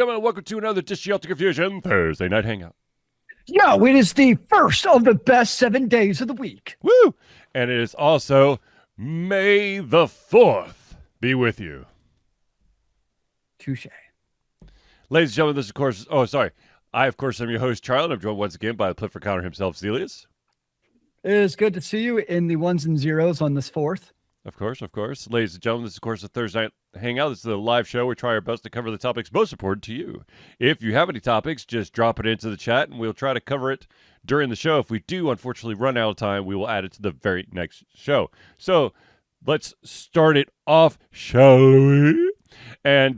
gentlemen, welcome to another Dish Shelter Confusion Thursday Night Hangout. Yo, it is the first of the best 7 days of the week. Woo! And it is also May the 4th be with you. Touche. Ladies and gentlemen, this is, of course, I, of course, am your host, Charlie, and I'm joined once again by the Pliffer Counter himself, Zealeus. It is good to see you in the ones and zeros on this 4th. Of course. Ladies and gentlemen, this is, of course, the Thursday Night Hangout. This is a live show. We try our best to cover the topics most important to you. If you have any topics, just drop it into the chat, and we'll try to cover it during the show. If we do, unfortunately, run out of time, we will add it to the very next show. So let's start it off, shall we? And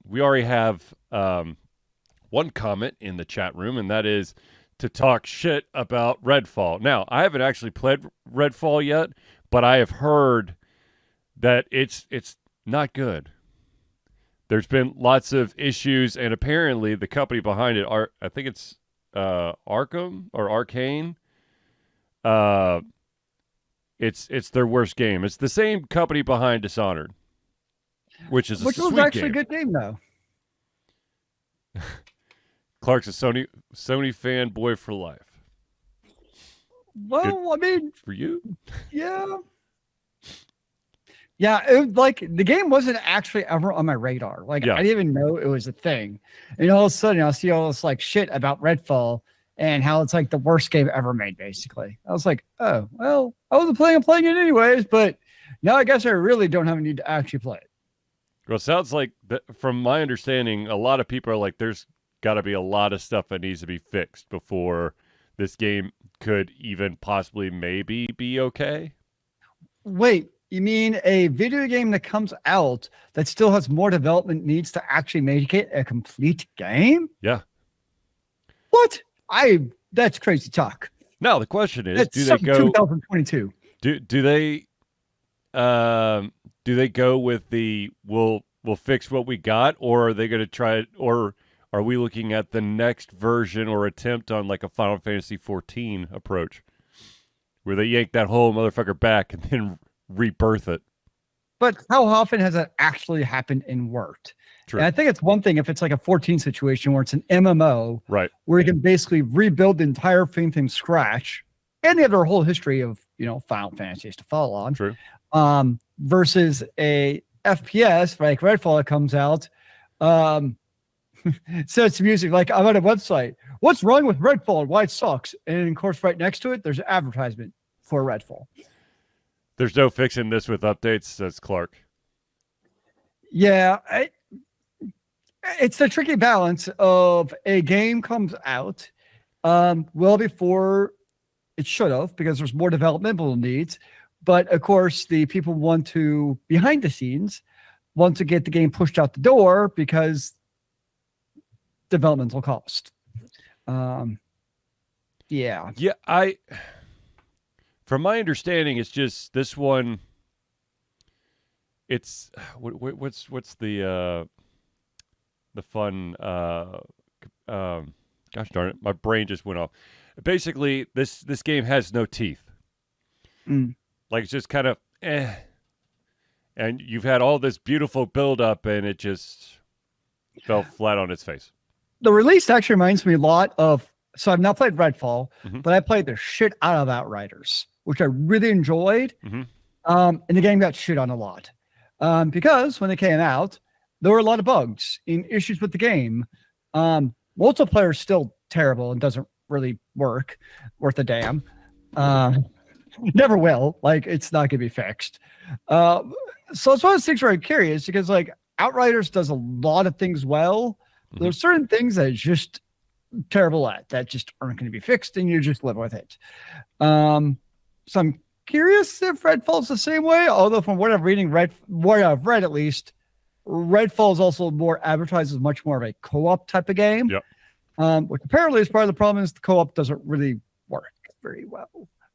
we already have one comment in the chat room, and that is to talk shit about Redfall. Now, I haven't actually played Redfall yet, but I have heard that it's not good. There's been lots of issues, and apparently the company behind it are, I think it's Arkham or Arcane. It's their worst game. It's the same company behind Dishonored, which is which a was sweet actually game. a good game though. Clark's a Sony fanboy for life. Well, Good. I mean, For you? yeah. Yeah, the game wasn't actually ever on my radar. I didn't even know it was a thing. And all of a sudden, I'll see all this shit about Redfall and how it's the worst game ever made, basically. I was like, oh, well, I wasn't planning on playing it anyways, but now I guess I really don't have a need to actually play it. Well, it sounds like, from my understanding, a lot of people are like, there's got to be a lot of stuff that needs to be fixed before this game could even possibly maybe be okay. Wait, you mean a video game that comes out that still has more development needs to actually make it a complete game? Yeah. What? That's crazy talk. Now the question is, That's do they go 2022? Do they go with the we'll fix what we got, or are they going to try it, or are we looking at the next version or attempt on a Final Fantasy 14 approach where they yank that whole motherfucker back and then rebirth it? But how often has that actually happened and worked? True. And I think it's one thing if it's a 14 situation where it's an MMO, right, where you can basically rebuild the entire thing from scratch, and they have their whole history of Final Fantasies to follow on. True. Versus a FPS like Redfall that comes out. So it's music I'm on a website. What's wrong with Redfall and why it sucks? And of course, right next to it, there's an advertisement for Redfall. There's no fixing this with updates, says Clark. Yeah, it's the tricky balance of a game comes out well before it should have, because there's more developmental needs. But of course, the people behind the scenes want to get the game pushed out the door because developmental cost. Yeah. From my understanding, it's just this one. It's what's the fun? Gosh darn it, my brain just went off. Basically, this game has no teeth. It's just kind of and you've had all this beautiful build up, and it just fell flat on its face. The release actually reminds me a lot of. So I've not played Redfall, but I played the shit out of Outriders, which I really enjoyed. And the game got shit on a lot because when they came out, there were a lot of bugs and issues with the game. Multiplayer is still terrible and doesn't really work worth a damn. Never will. It's not going to be fixed. So it's one of those things where I'm curious because Outriders does a lot of things well. There's certain things that it's just terrible at that just aren't going to be fixed, and you just live with it. So I'm curious if Redfall's the same way. Although from what I'm reading, what I've read at least, Redfall is also more advertised as much more of a co-op type of game. Yep. Which apparently is part of the problem is the co-op doesn't really work very well.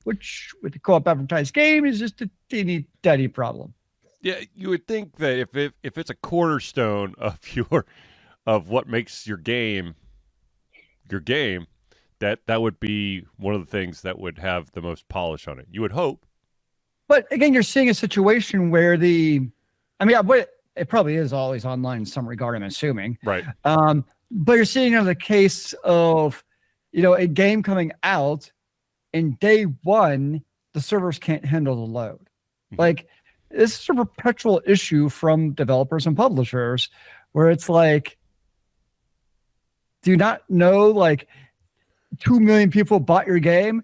Which with the co-op advertised game is just a teeny tiny problem. Yeah, you would think that if it's a cornerstone of what makes your game, that would be one of the things that would have the most polish on it. You would hope. But again, you're seeing a situation where it probably is always online in some regard, I'm assuming. Right. But you're seeing in the case of, a game coming out and day one, the servers can't handle the load. Like, this is a perpetual issue from developers and publishers where it's like, do you not know, like, 2 million people bought your game?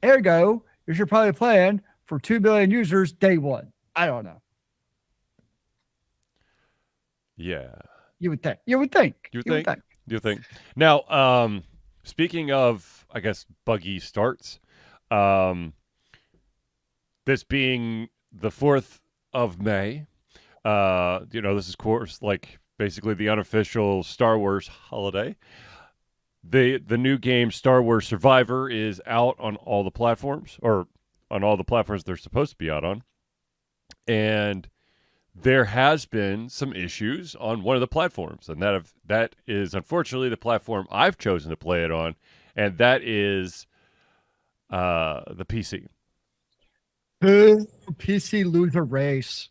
Ergo, you should probably plan for 2 billion users day one. I don't know. Yeah. You would think. Now, speaking of, I guess, buggy starts, this being the 4th of May, this is, of course, like basically the unofficial Star Wars holiday. The new game Star Wars Survivor is out on all the platforms, or on all the platforms they're supposed to be out on. And there has been some issues on one of the platforms, and that is unfortunately the platform I've chosen to play it on, and that is the PC. PC loser race.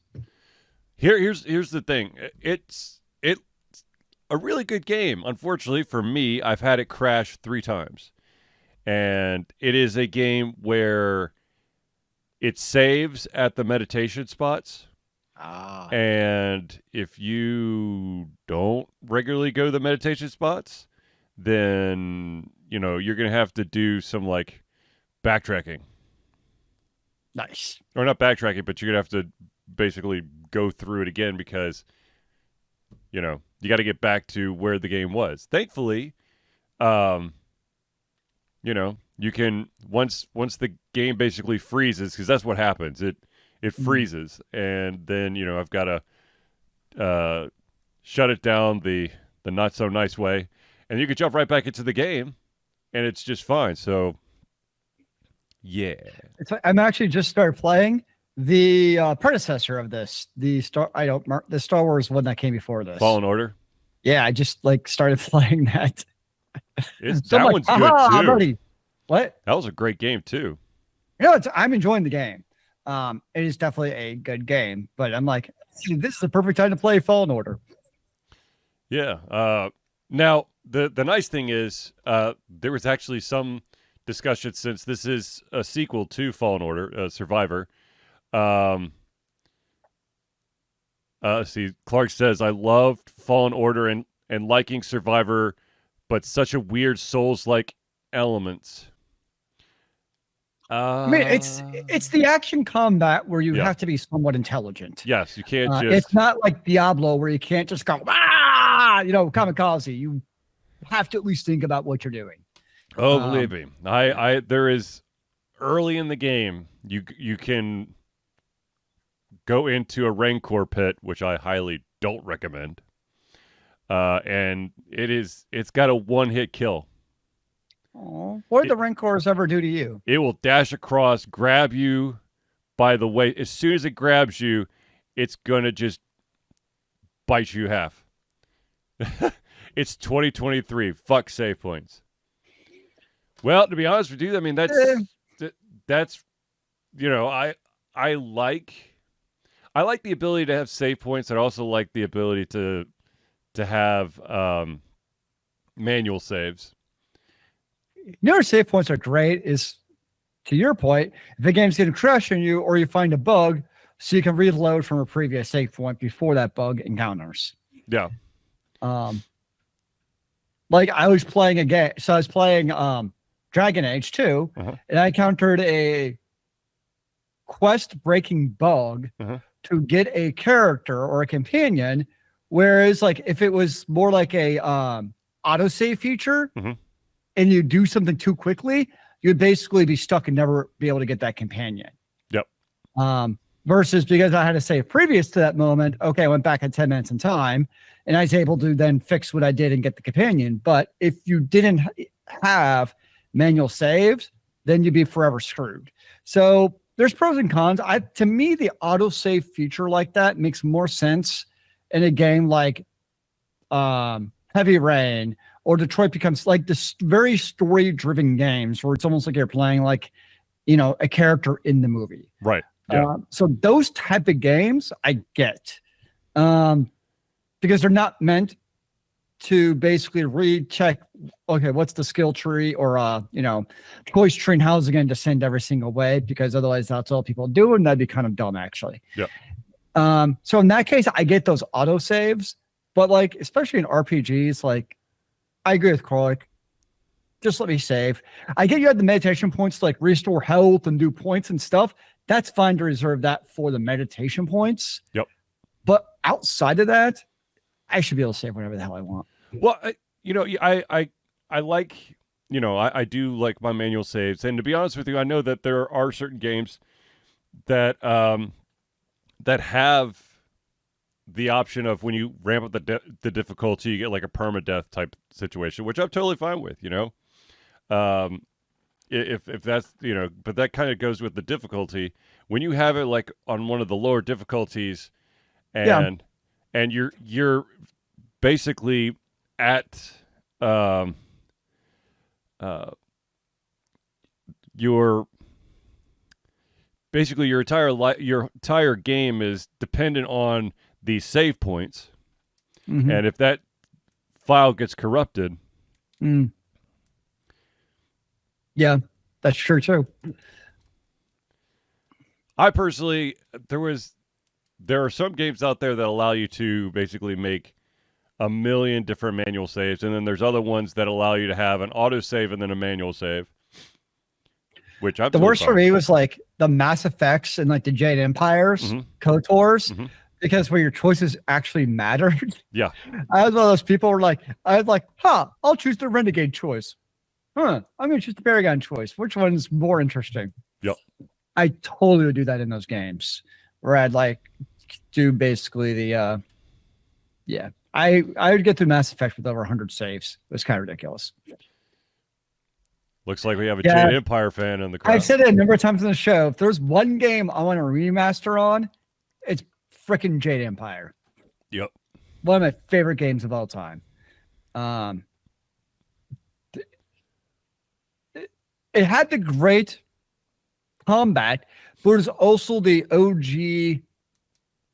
Here's the thing. It's a really good game. Unfortunately for me, I've had it crash 3 times, and it is a game where it saves at the meditation spots. And if you don't regularly go to the meditation spots, then, you're going to have to do some like backtracking. Nice. Or not backtracking, but you're going to have to basically go through it again because, you got to get back to where the game was. Thankfully, you can, once the game basically freezes, because that's what happens. It freezes, and then, I've got to shut it down the not so nice way, and you can jump right back into the game, and it's just fine. So, yeah. I'm actually just started playing the predecessor of this, the Star Wars one that came before this. Fallen Order? Yeah, I just started playing that. That one's good too. Buddy. What? That was a great game too. I'm enjoying the game. It is definitely a good game, but I'm like, this is the perfect time to play Fallen Order. Yeah. Now the nice thing is, there was actually some discussion, since this is a sequel to Fallen Order, Survivor. See, Clark says, I loved Fallen Order and liking Survivor, but such a weird Souls-like elements. I mean, it's the action combat where you have to be somewhat intelligent. Yes, you can't just... It's not like Diablo where you can't just go, kamikaze. You have to at least think about what you're doing. Oh, believe me. There is, early in the game, you can go into a Rancor pit, which I highly don't recommend. And it's got a one-hit kill. Oh, what did the Rancors ever do to you? It will dash across, grab you by the way. As soon as it grabs you, it's going to just bite you half. It's 2023. Fuck save points. Well, to be honest with you, I mean, that's I like the ability to have save points. I also like the ability to have manual saves. Save points are great is, to your point, if the game's going to crash on you or you find a bug, so you can reload from a previous save point before that bug encounters. Yeah. Like I was playing a game, so I was playing Dragon Age 2, and I encountered a quest-breaking bug to get a character or a companion, whereas like if it was more like a autosave feature, and you do something too quickly, you'd basically be stuck and never be able to get that companion. Yep. Versus because I had to save previous to that moment, okay, I went back at 10 minutes in time, and I was able to then fix what I did and get the companion. But if you didn't have manual saves, then you'd be forever screwed. So there's pros and cons. To me, the autosave feature like that makes more sense in a game like Heavy Rain, or Detroit Becomes, like this very story-driven games where it's almost like you're playing like, a character in the movie. Right. Yeah. So those type of games I get. because they're not meant to basically recheck, okay, what's the skill tree or choice tree and how is it going to descend every single way, because otherwise that's all people do, and that'd be kind of dumb actually. Yeah. So in that case, I get those auto saves, but like especially in RPGs, like I agree with Carl, just let me save. I get you had the meditation points to like restore health and do points and stuff. That's fine to reserve that for the meditation points. Yep. But outside of that, I should be able to save whatever the hell I want. Well, I like, I do like my manual saves. And to be honest with you, I know that there are certain games that that have the option of when you ramp up the difficulty, you get like a permadeath type situation, which I'm totally fine with, if that's, but that kind of goes with the difficulty. When you have it like on one of the lower difficulties and you're basically at your entire game is dependent on these save points, and if that file gets corrupted, yeah, that's true too. I personally, there are some games out there that allow you to basically make a million different manual saves, and then there's other ones that allow you to have an auto save and then a manual save. Which I'm the worst for me was like the Mass Effects and like the Jade Empires, KOTORs, because where your choices actually mattered. Yeah. I was one of those people who were like, I'll choose the Renegade choice. I'm going to choose the Baragon choice. Which one's more interesting? Yep. I totally would do that in those games where I'd like do basically the, I would get through Mass Effect with over 100 saves. It was kind of ridiculous. Looks like we have a Jade Empire fan in the crowd. I've said it a number of times on the show. If there's one game I want to remaster on, it's freaking Jade Empire. Yep. One of my favorite games of all time. It had the great combat, but it was also the OG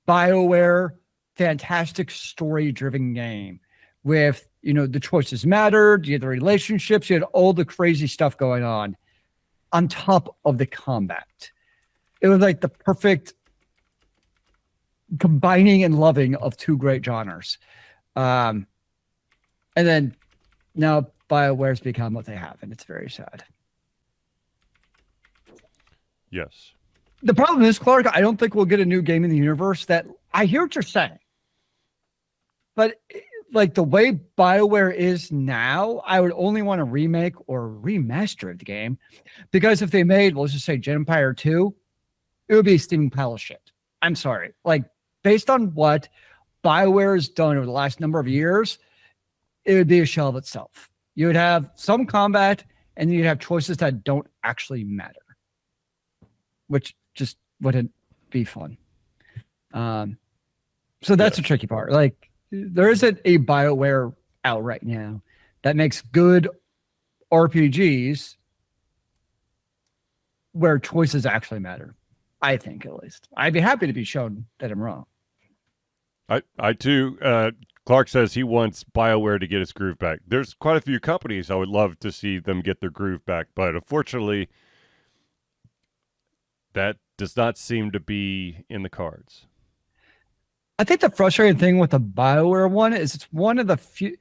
BioWare fantastic story-driven game with, the choices mattered, you had the relationships, you had all the crazy stuff going on top of the combat. It was like the perfect combining and loving of two great genres. And then now BioWare's become what they have, and it's very sad. Yes. The problem is, Clark, I don't think we'll get a new game in the universe that I hear what you're saying. But like the way BioWare is now, I would only want to remake or remaster the game, because if they made, let's just say, Jedi Empire 2, it would be a steaming pile of shit. I'm sorry. Like, based on what BioWare has done over the last number of years, it would be a shell of itself. You would have some combat, and you'd have choices that don't actually matter, which just wouldn't be fun. So that's the tricky part. Like, there isn't a BioWare out right now that makes good RPGs where choices actually matter. I think, at least. I'd be happy to be shown that I'm wrong. I too. Clark says he wants BioWare to get its groove back. There's quite a few companies I would love to see them get their groove back, but unfortunately, that does not seem to be in the cards. I think the frustrating thing with the BioWare one is it's one of the few,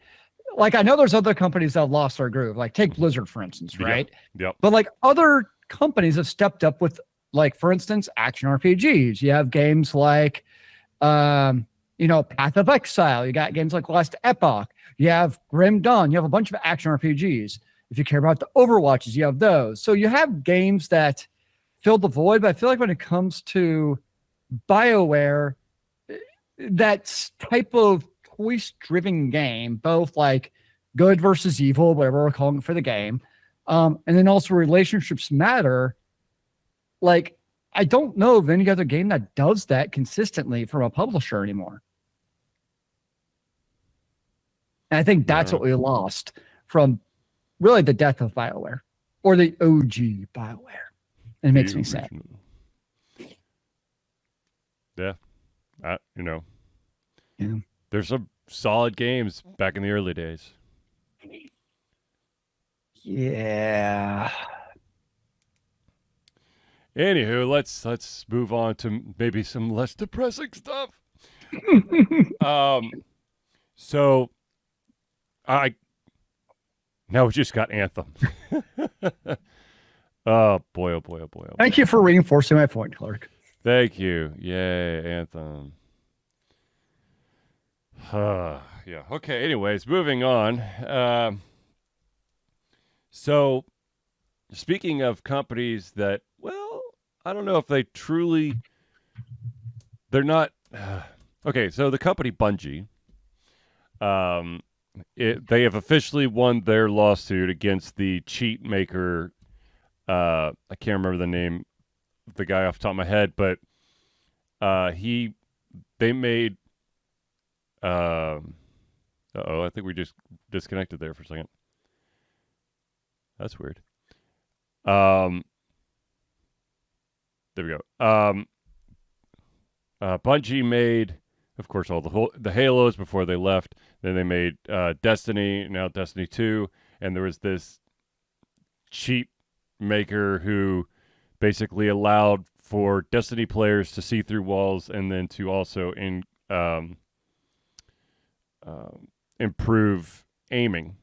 like, I know there's other companies that have lost their groove, like take Blizzard, for instance, right? Yep. But like other companies have stepped up with, like, for instance, action RPGs. You have games like, Path of Exile. You got games like Last Epoch. You have Grim Dawn. You have a bunch of action RPGs. If you care about the Overwatches, you have those. So you have games that fill the void, but I feel like when it comes to BioWare, that type of choice-driven game, both like good versus evil, whatever we're calling it for the game, and then also relationships matter. Like, I don't know of any other game that does that consistently from a publisher anymore. And I think that's what we lost from really the death of BioWare, or the OG BioWare. And it makes me sad. Yeah. Yeah. There's some solid games back in the early days. Yeah. Anywho, let's move on to maybe some less depressing stuff. So I now we just got Anthem. Oh boy, oh boy, oh boy, oh boy. Thank you for reinforcing my point, Clark. Thank you. Yay, Anthem. Yeah. Okay. Anyways, moving on. So, speaking of companies that, well, I don't know if they truly, they're not. Okay. So the company Bungie, they have officially won their lawsuit against the cheat maker. I can't remember the name of the guy off the top of my head, but they made. I think we just disconnected there for a second. That's weird. There we go. Bungie made, of course, all the Halos before they left. Then they made Destiny, now Destiny 2, and there was this cheat maker who basically allowed for Destiny players to see through walls and then to also improve aiming.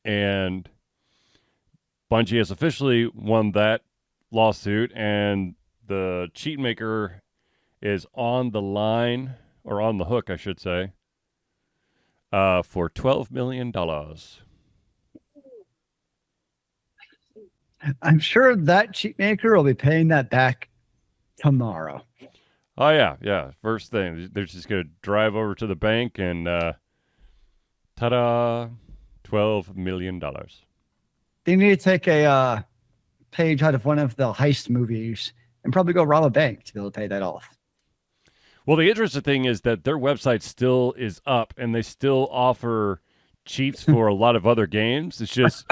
And Bungie has officially won that lawsuit, and the cheat maker is on the line, or on the hook, I should say, for $12 million. I'm sure that cheat maker will be paying that back tomorrow. Oh, yeah. First thing, they're just going to drive over to the bank and ta-da, $12 million. They need to take a page out of one of the heist movies and probably go rob a bank to be able to pay that off. Well, the interesting thing is that their website still is up, and they still offer cheats for a lot of other games. It's just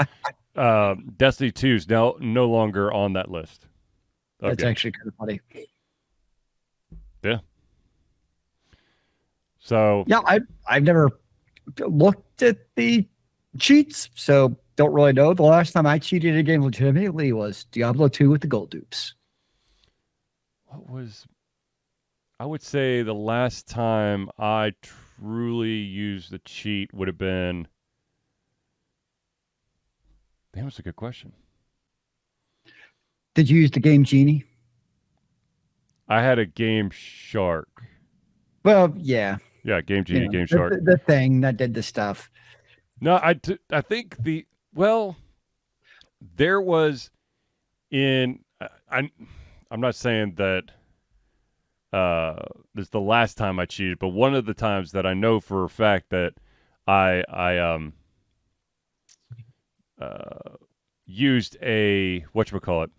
Destiny 2 is now no longer on that list. That's actually kind of funny. Yeah. So yeah, I've never looked at the cheats, so don't really know. The last time I cheated a game legitimately was Diablo 2 with the gold dupes. I would say the last time I truly used the cheat would have been. Damn, that's a good question. Did you use the Game Genie? I had a Game Shark. Well, yeah. Yeah, Game Genie, Game Shark. The thing that did the stuff. No, I think there was I'm not saying that this is the last time I cheated, but one of the times that I know for a fact that I used a whatchamacallit,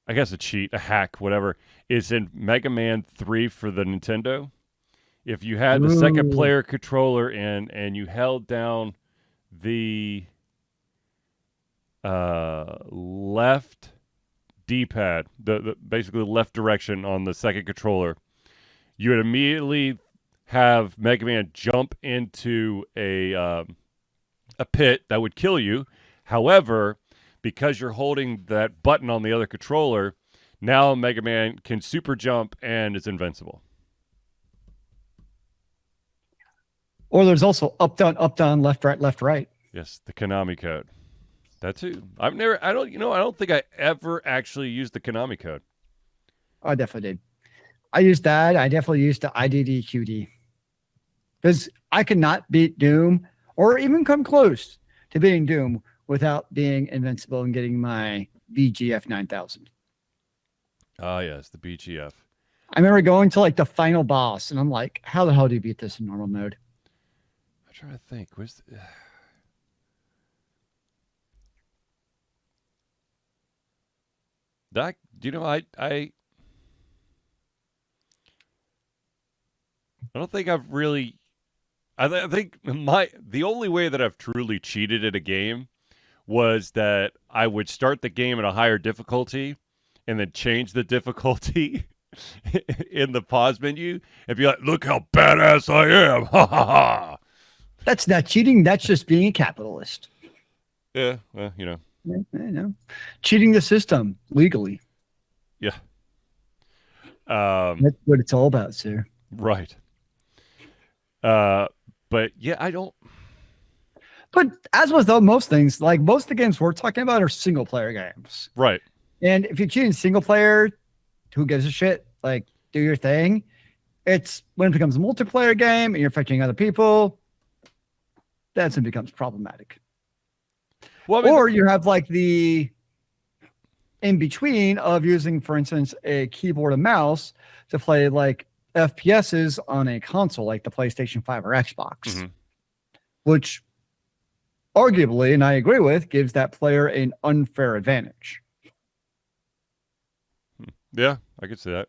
I guess a cheat, a hack, whatever, is in Mega Man 3 for the Nintendo. If you had the second player controller in and you held down the left D-pad, the basically left direction on the second controller, you would immediately have Mega Man jump into a pit that would kill you. However, because you're holding that button on the other controller, now Mega Man can super jump and is invincible. Or there's also up, down, left, right. Yes, the Konami code. That too. I don't think I ever actually used the Konami code. I definitely did. I used that. I definitely used the IDDQD. Because I could not beat Doom or even come close to beating Doom without being invincible and getting my BGF 9000. Ah, yes, the BGF. I remember going to like the final boss, and I'm like, how the hell do you beat this in normal mode? I'm trying to think. That, I don't think I've really. I think the only way that I've truly cheated at a game was that I would start the game at a higher difficulty, and then change the difficulty in the pause menu and be like, "Look how badass I am!" Ha ha ha. That's not cheating. That's just being a capitalist. Yeah, well, Cheating the system legally. Yeah. That's what it's all about, sir. Right. But yeah, I don't. But as with most things, like most of the games we're talking about are single player games. Right. And if you're cheating single player, who gives a shit? Like, do your thing. It's when it becomes a multiplayer game and you're affecting other people, that's when it becomes problematic. Well, I mean, or you have like the in between of using, for instance, a keyboard and mouse to play like FPSs on a console like the PlayStation 5 or Xbox, which arguably, and I agree with, gives that player an unfair advantage. Yeah, I could see that.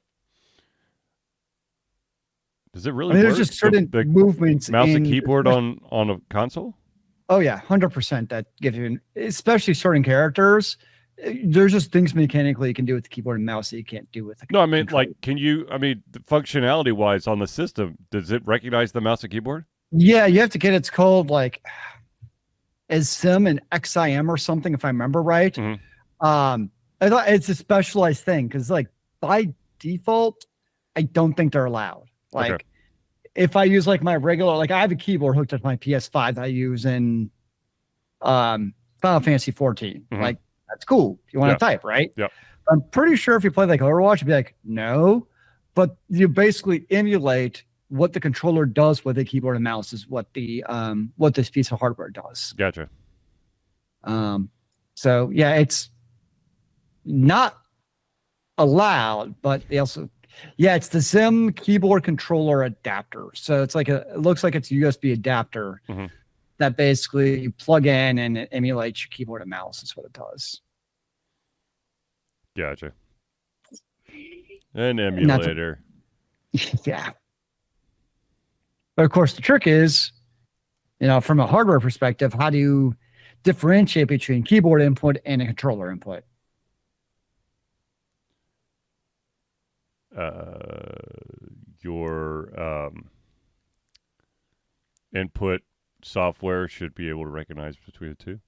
Does it really? I mean, there's just certain movements, mouse and keyboard on a console. Oh yeah, 100%. That gives you, especially certain characters. There's just things mechanically you can do with the keyboard and mouse that you can't do with. No, I mean, controller. Like, can you? I mean, functionality wise on the system, does it recognize the mouse and keyboard? Yeah, you have to get. It's called like SIM and XIM or something, if I remember right. I thought it's a specialized thing because, like, by default, I don't think they're allowed. Like, if I use like my regular, like I have a keyboard hooked up to my PS5 that I use in Final Fantasy 14. Like, that's cool. If you want to type, right? Yeah. I'm pretty sure if you play like Overwatch, you'd be like, no. But you basically emulate what the controller does with a keyboard and mouse is what the what this piece of hardware does. Gotcha. So yeah, it's not allowed, but they also, it's the SIM keyboard controller adapter. So it's like it looks like it's a USB adapter that basically you plug in and it emulates your keyboard and mouse. Is what it does. Gotcha. An emulator. Yeah. But of course, the trick is, from a hardware perspective, how do you differentiate between keyboard input and a controller input? Your input software should be able to recognize between the two.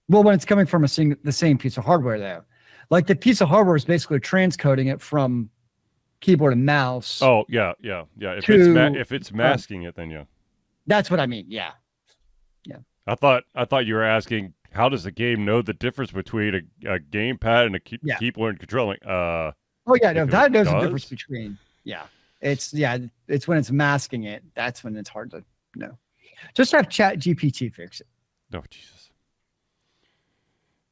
Well, when it's coming from the same piece of hardware, though, like the piece of hardware is basically transcoding it from keyboard and mouse. Oh yeah. If it's masking it, then yeah. That's what I mean. Yeah. I thought you were asking how does the game know the difference between a gamepad and a keyboard and controlling. Oh yeah, no, that knows the difference between. Yeah, it's when it's masking it. That's when it's hard to know. Just have Chat GPT fix it. Oh Jesus!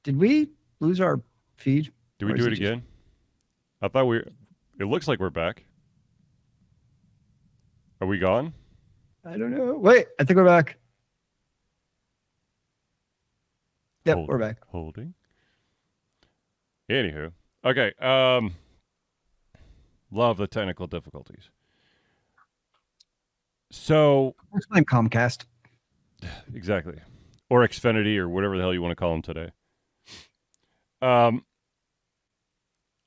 Did we lose our feed? Did we do it again? I thought it looks like we're back. Are we gone? I don't know. Wait, I think we're back. Yep, we're back. Holding. Anywho, okay. Love the technical difficulties. So, let's blame Comcast. Exactly, or Xfinity, or whatever the hell you want to call them today.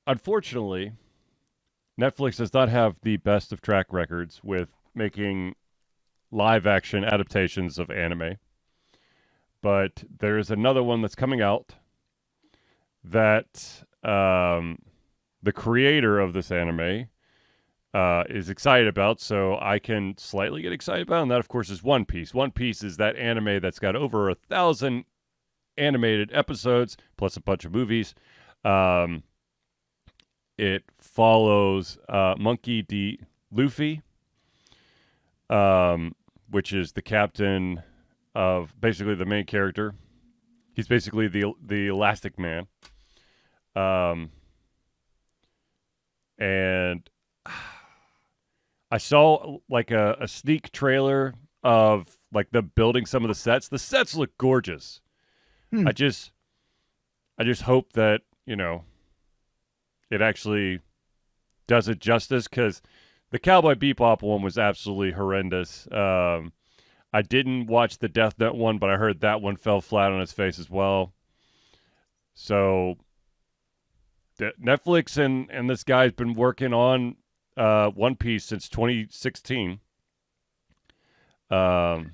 Unfortunately, Netflix does not have the best of track records with making live action adaptations of anime. But there's another one that's coming out that the creator of this anime is excited about, so I can slightly get excited about, and that, of course, is One Piece. One Piece is that anime that's got over 1,000 animated episodes, plus a bunch of movies. It follows Monkey D. Luffy, which is the captain of basically the main character. He's basically the Elastic Man. And I saw like a sneak trailer of like them building some of the sets. The sets look gorgeous. I just hope that, it actually does it justice, because the Cowboy Bebop one was absolutely horrendous. I didn't watch the Death Note one, but I heard that one fell flat on its face as well. So Netflix and this guy's been working on One Piece since 2016. And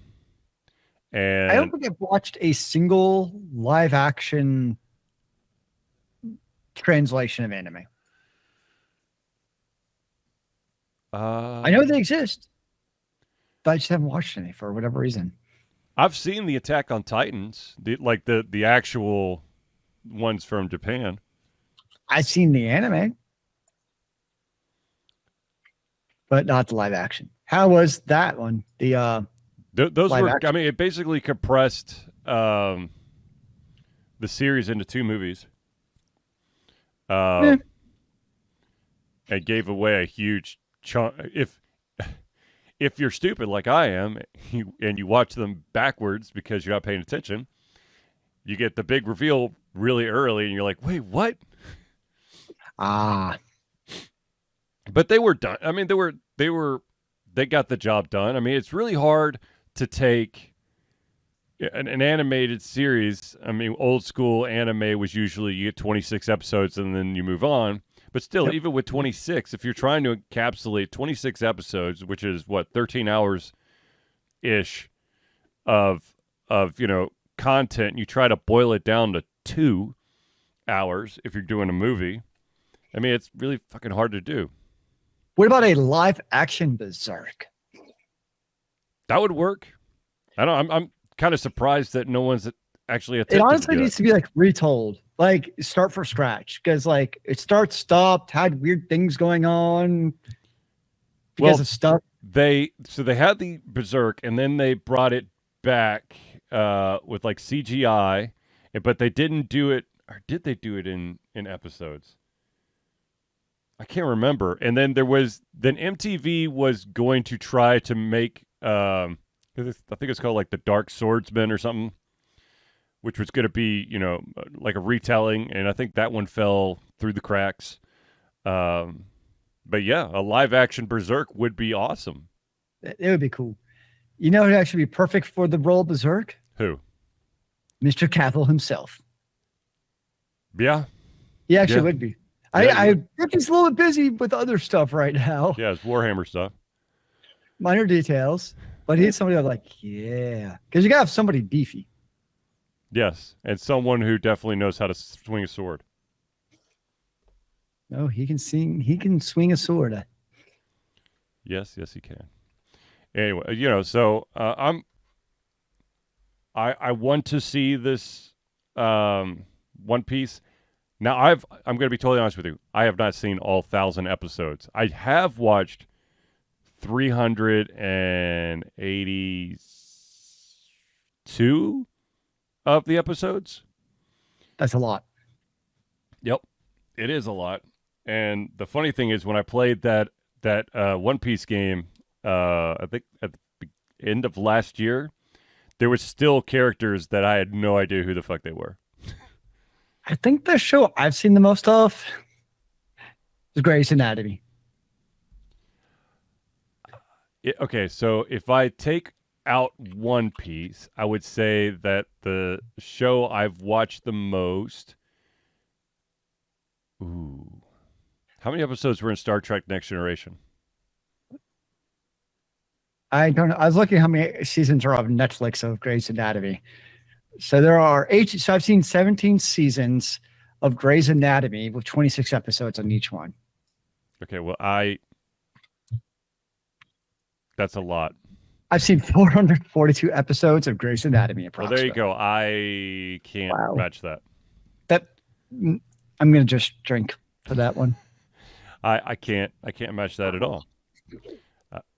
I don't think I've watched a single live action translation of anime. I know they exist, but I just haven't watched any for whatever reason. I've seen the Attack on Titans, the actual ones from Japan. I've seen the anime, but not the live action. How was that one? Those live were, action? I mean, it basically compressed the series into 2 movies. It gave away a huge chunk. If you're stupid like I am, and you watch them backwards because you're not paying attention, you get the big reveal really early, and you're like, "Wait, what?" Ah, but they were done. I mean, they got the job done. I mean, it's really hard to take an animated series. I mean, old school anime was usually you get 26 episodes and then you move on. But still, even with 26, if you're trying to encapsulate 26 episodes, which is what 13 hours ish of content, you try to boil it down to 2 hours if you're doing a movie. I mean, it's really fucking hard to do. what about a live action Berserk? That would work. I'm kind of surprised that no one's actually attempted. It honestly to do needs to be like retold, like start from scratch, because like it stopped, had weird things going on because of stuff. They had the Berserk, and then they brought it back with like CGI, but they didn't do it, or did they do it in episodes? I can't remember. And then MTV was going to try to make I think it's called like the Dark Swordsman or something, which was going to be, like a retelling, and I think that one fell through the cracks. But yeah, a live action Berserk would be awesome. It would be cool. You know who'd actually be perfect for the role of Berserk? Who? Mr. Cavill himself. Yeah. He actually would be. I think he's a little bit busy with other stuff right now. Yeah, it's Warhammer stuff. Minor details. But he's somebody I'm like, yeah. Because you got to have somebody beefy. Yes, and someone who definitely knows how to swing a sword. No, he can sing. He can swing a sword. Yes, he can. Anyway, so I want to see this One Piece. Now I'm going to be totally honest with you. I have not seen all 1,000 episodes. I have watched 382 of the episodes. That's a lot. Yep, it is a lot. And the funny thing is, when I played that One Piece game, I think at the end of last year, there were still characters that I had no idea who the fuck they were. I think the show I've seen the most of is Grey's Anatomy. Okay, so if I take out One Piece, I would say that the show I've watched the most. Ooh. How many episodes were in Star Trek Next Generation? I don't know. I was looking how many seasons are on Netflix of Grey's Anatomy. So there are 8. So I've seen 17 seasons of Grey's Anatomy with 26 episodes on each one. Okay, well, that's a lot. I've seen 442 episodes of Grey's Anatomy. Approximately. Well, there you go. I can't match that. I'm going to just drink for that one. I can't match that at all.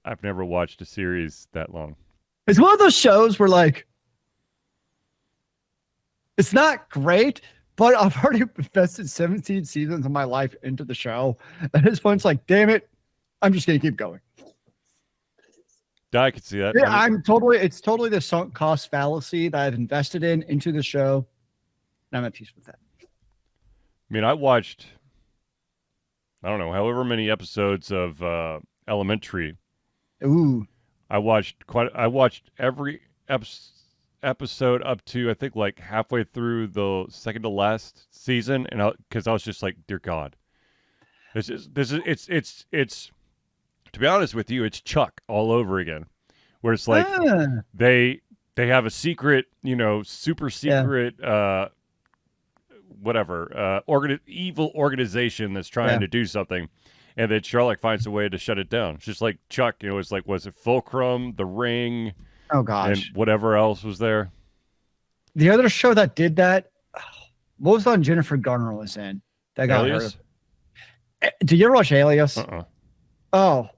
I've never watched a series that long. It's one of those shows where like it's not great, but I've already invested 17 seasons of my life into the show. At this point, it's like, damn it, I'm just going to keep going. I can see that. Yeah, it's totally the sunk cost fallacy that I've invested into the show. And I'm at peace with that. I mean, I watched, I don't know, however many episodes of Elementary. Ooh. I watched every episode up to I think like halfway through the second to last season, and because I was just like, dear God, it's to be honest with you, it's Chuck all over again, where it's like they have a secret, super secret, evil organization that's trying to do something, and then Sherlock finds a way to shut it down. It's just like Chuck, it's like, was it Fulcrum, The Ring? Oh gosh, and whatever else was there. The other show that did that, what was on Jennifer Garner was in? That got Alias? Did you ever watch Alias? Uh-uh. Oh,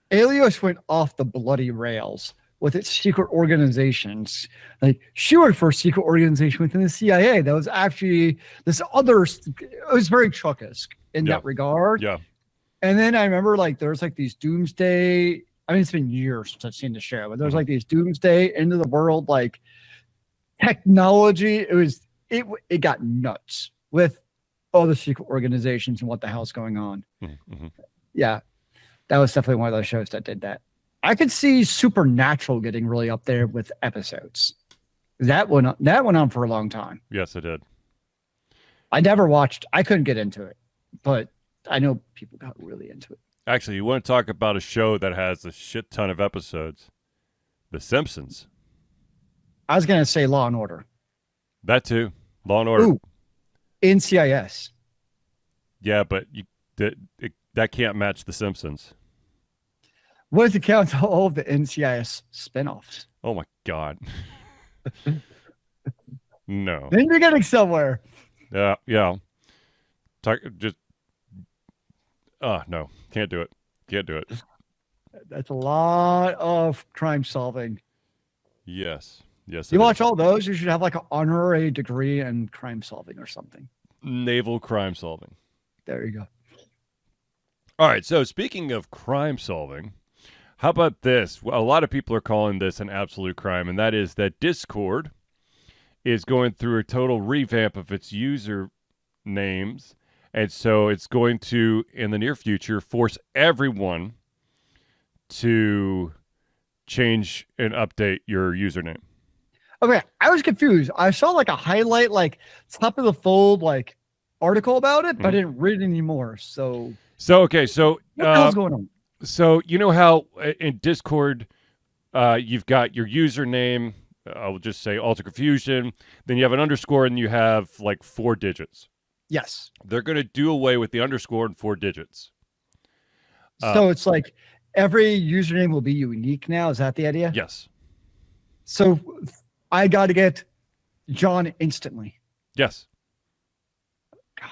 Alias went off the bloody rails with its secret organizations. Like, she worked for a secret organization within the CIA that was actually this other. It was very Chuck-esque in that regard. Yeah. And then I remember like there's like these doomsday. I mean, it's been years since I've seen the show, but there's like these doomsday end of the world like technology. It got nuts with all the secret organizations and what the hell's going on. Mm-hmm. Yeah, that was definitely one of those shows that did that. I could see Supernatural getting really up there with episodes. That went on for a long time. Yes, it did. I never watched. I couldn't get into it, but I know people got really into it. Actually, you want to talk about a show that has a shit ton of episodes? The Simpsons. I was gonna say Law and Order. That too. Law and Order. Ooh, NCIS. Yeah, but that can't match The Simpsons. What does it count to all of the NCIS spinoffs? Oh my God. No. Then you're getting somewhere. Yeah. No. Can't do it. That's a lot of crime solving. Yes. You watch all those, you should have like an honorary degree in crime solving or something. Naval crime solving. There you go. All right. So speaking of crime solving, how about this? A lot of people are calling this an absolute crime, and that is that Discord is going through a total revamp of its user names. And so it's going to, in the near future, force everyone to change and update your username. Okay, I was confused. I saw like a highlight, like top of the fold, like article about it, but I didn't read it anymore. So what the hell's going on? So you know how in Discord, you've got your username. I will just say Alter Confusion. Then you have an underscore, and you have like 4 digits. Yes. They're going to do away with the underscore and 4 digits. So it's like every username will be unique now. Is that the idea? Yes. So I got to get John instantly. Yes. God.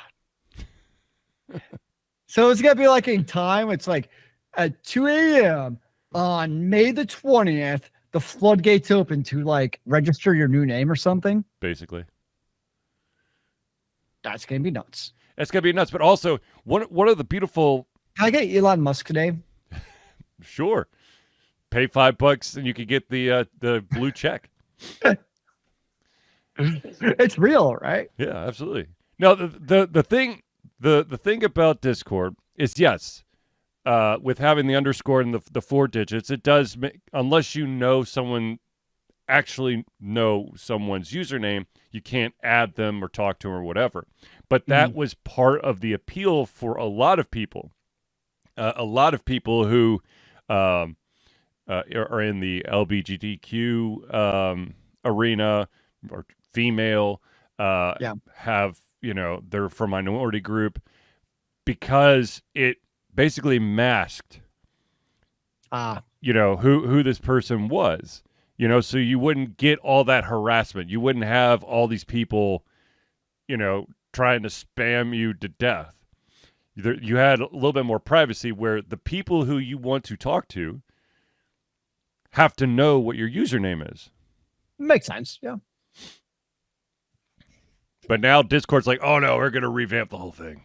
So it's going to be like in time. It's like at 2 a.m. on May the 20th, the floodgates open to like register your new name or something. Basically. That's going to be nuts. That's going to be nuts. But also, one of the beautiful... Can I get Elon Musk's name? Sure. Pay $5 and you can get the blue check. It's real, right? Yeah, absolutely. Now, the thing about Discord is, yes, with having the underscore and the 4 digits, it does make, unless you know someone, actually know someone's username, you can't add them or talk to them or whatever. But that was part of the appeal for a lot of people. A lot of people who are in the LGBTQ arena or female have, they're from minority group, because it basically masked who this person was, so you wouldn't get all that harassment. You wouldn't have all these people trying to spam you to death. You had a little bit more privacy, where the people who you want to talk to have to know what your username is. Makes sense. Yeah. But now Discord's like, oh no, we're going to revamp the whole thing.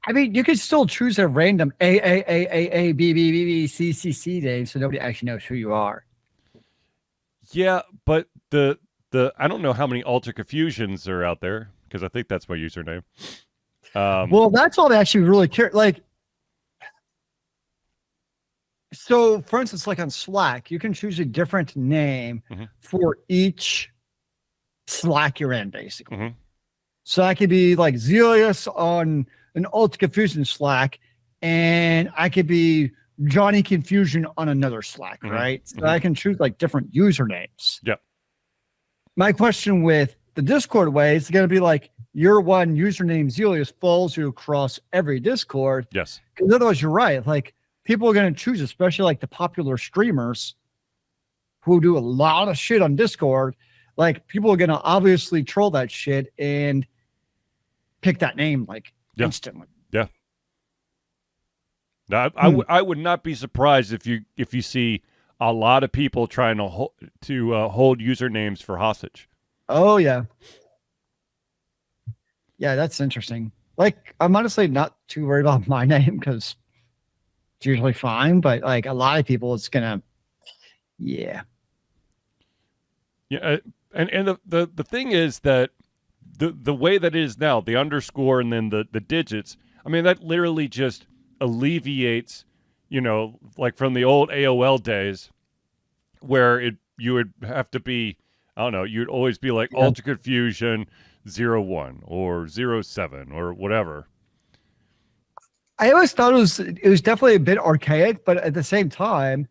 I mean, you could still choose a random A B B B B C C C name, so nobody actually knows who you are. Yeah, but the I don't know how many Alter Confusions are out there, because I think that's my username. Well, that's all they actually really care. Like, So, for instance, like on Slack, you can choose a different name for each Slack you're in, basically. So I could be like Zealeus on an Ultra Confusion Slack, and I could be Johnny Confusion on another Slack, right? So I can choose like different usernames. Yep. My question with the Discord way is going to be like, your one username Zealeus follows you across every Discord. Yes. Because otherwise, you're right. Like, people are going to choose, especially like the popular streamers who do a lot of shit on Discord. Like, people are going to obviously troll that shit and pick that name like instantly. Yeah. Now, I would not be surprised if you see a lot of people trying to hold usernames for hostage. Oh yeah. Yeah, that's interesting. Like, I'm honestly not too worried about my name because it's usually fine, but like a lot of people, it's gonna, yeah. Yeah, and the thing is that the way that it is now, the underscore and then the digits, I mean, that literally just alleviates, like from the old AOL days where you would have to be, I don't know, you'd always be like Ultra Confusion 01 or 07 or whatever. I always thought it was definitely a bit archaic, but at the same time,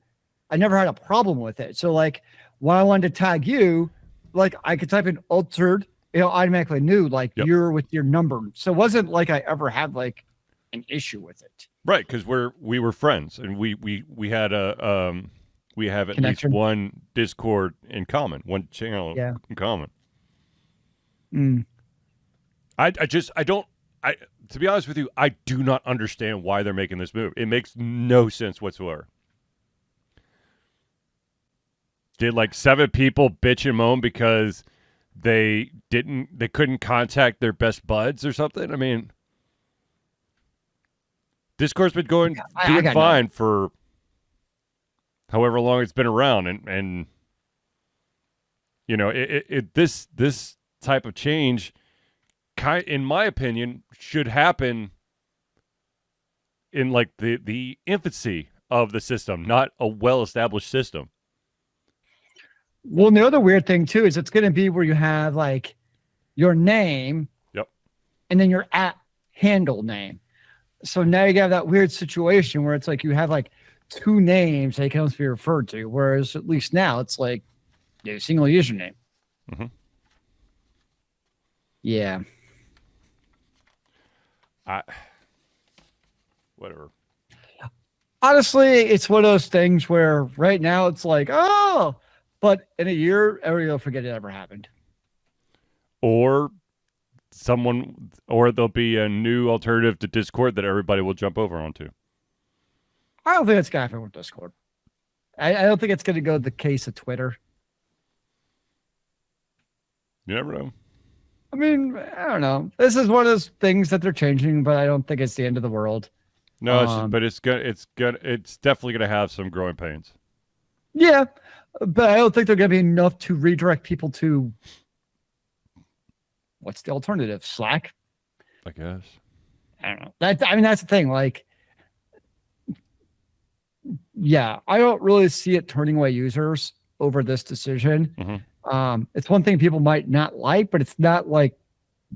I never had a problem with it. So like when I wanted to tag you, like I could type in altered, automatically knew like you're with your number. So it wasn't like I ever had like an issue with it. Right, because we were friends and we had we have at least one Discord in common, one channel in common. To be honest with you, I do not understand why they're making this move. It makes no sense whatsoever. Did like 7 people bitch and moan because they couldn't contact their best buds or something? I mean, Discord's been doing fine for however long it's been around, and this type of change, in my opinion, should happen in like the infancy of the system, not a well-established system. Well, the other weird thing too is it's going to be where you have like your name, and then your handle name. So now you have that weird situation where it's like you have like 2 names that can also be referred to, whereas at least now it's like a single username. Yeah. Whatever. Honestly, it's one of those things where right now it's like, oh, but in a year, everybody will forget it ever happened. Or there'll be a new alternative to Discord that everybody will jump over onto. I don't think it's going to happen with Discord. I don't think it's going to go the case of Twitter. You never know. I mean, I don't know. This is one of those things that they're changing, but I don't think it's the end of the world. No, it's definitely going to have some growing pains. Yeah, but I don't think they're going to be enough to redirect people to what's the alternative? Slack? I guess. I don't know. That's the thing. Like, yeah, I don't really see it turning away users over this decision. It's one thing people might not like, but it's not like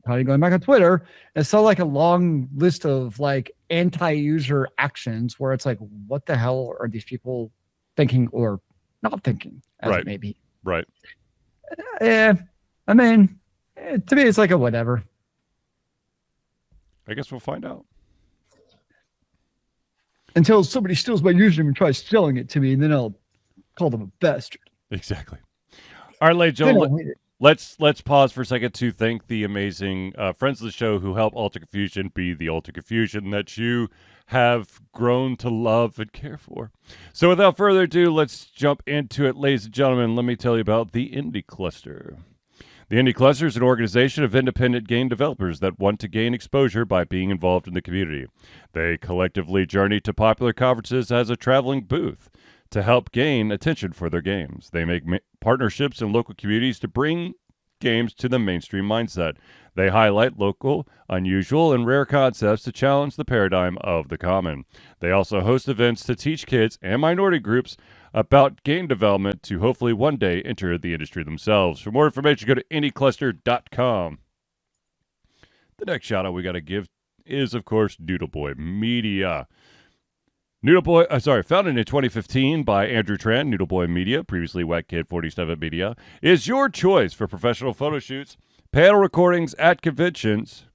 probably going back on Twitter. It's not like a long list of like anti-user actions where it's like, what the hell are these people thinking or not thinking? As it may be. Right. Yeah. I mean, to me, it's like a whatever. I guess we'll find out. Until somebody steals my username and tries selling it to me, and then I'll call them a bastard. Exactly. All right, ladies and gentlemen, let's pause for a second to thank the amazing friends of the show who help Ultra Confusion be the Ultra Confusion that you have grown to love and care for. So without further ado, let's jump into it, ladies and gentlemen. Let me tell you about the Indie Cluster. The Indie Cluster is an organization of independent game developers that want to gain exposure by being involved in the community. They collectively journey to popular conferences as a traveling booth to help gain attention for their games. They make partnerships in local communities to bring games to the mainstream mindset. They highlight local, unusual, and rare concepts to challenge the paradigm of the common. They also host events to teach kids and minority groups about game development to hopefully one day enter the industry themselves. For more information, go to indiecluster.com. The next shout out we got to give is, of course, Noodle Boy Media. Founded in 2015 by Andrew Tran, Noodle Boy Media, previously Whack Kid 47 Media, is your choice for professional photo shoots, panel recordings at conventions,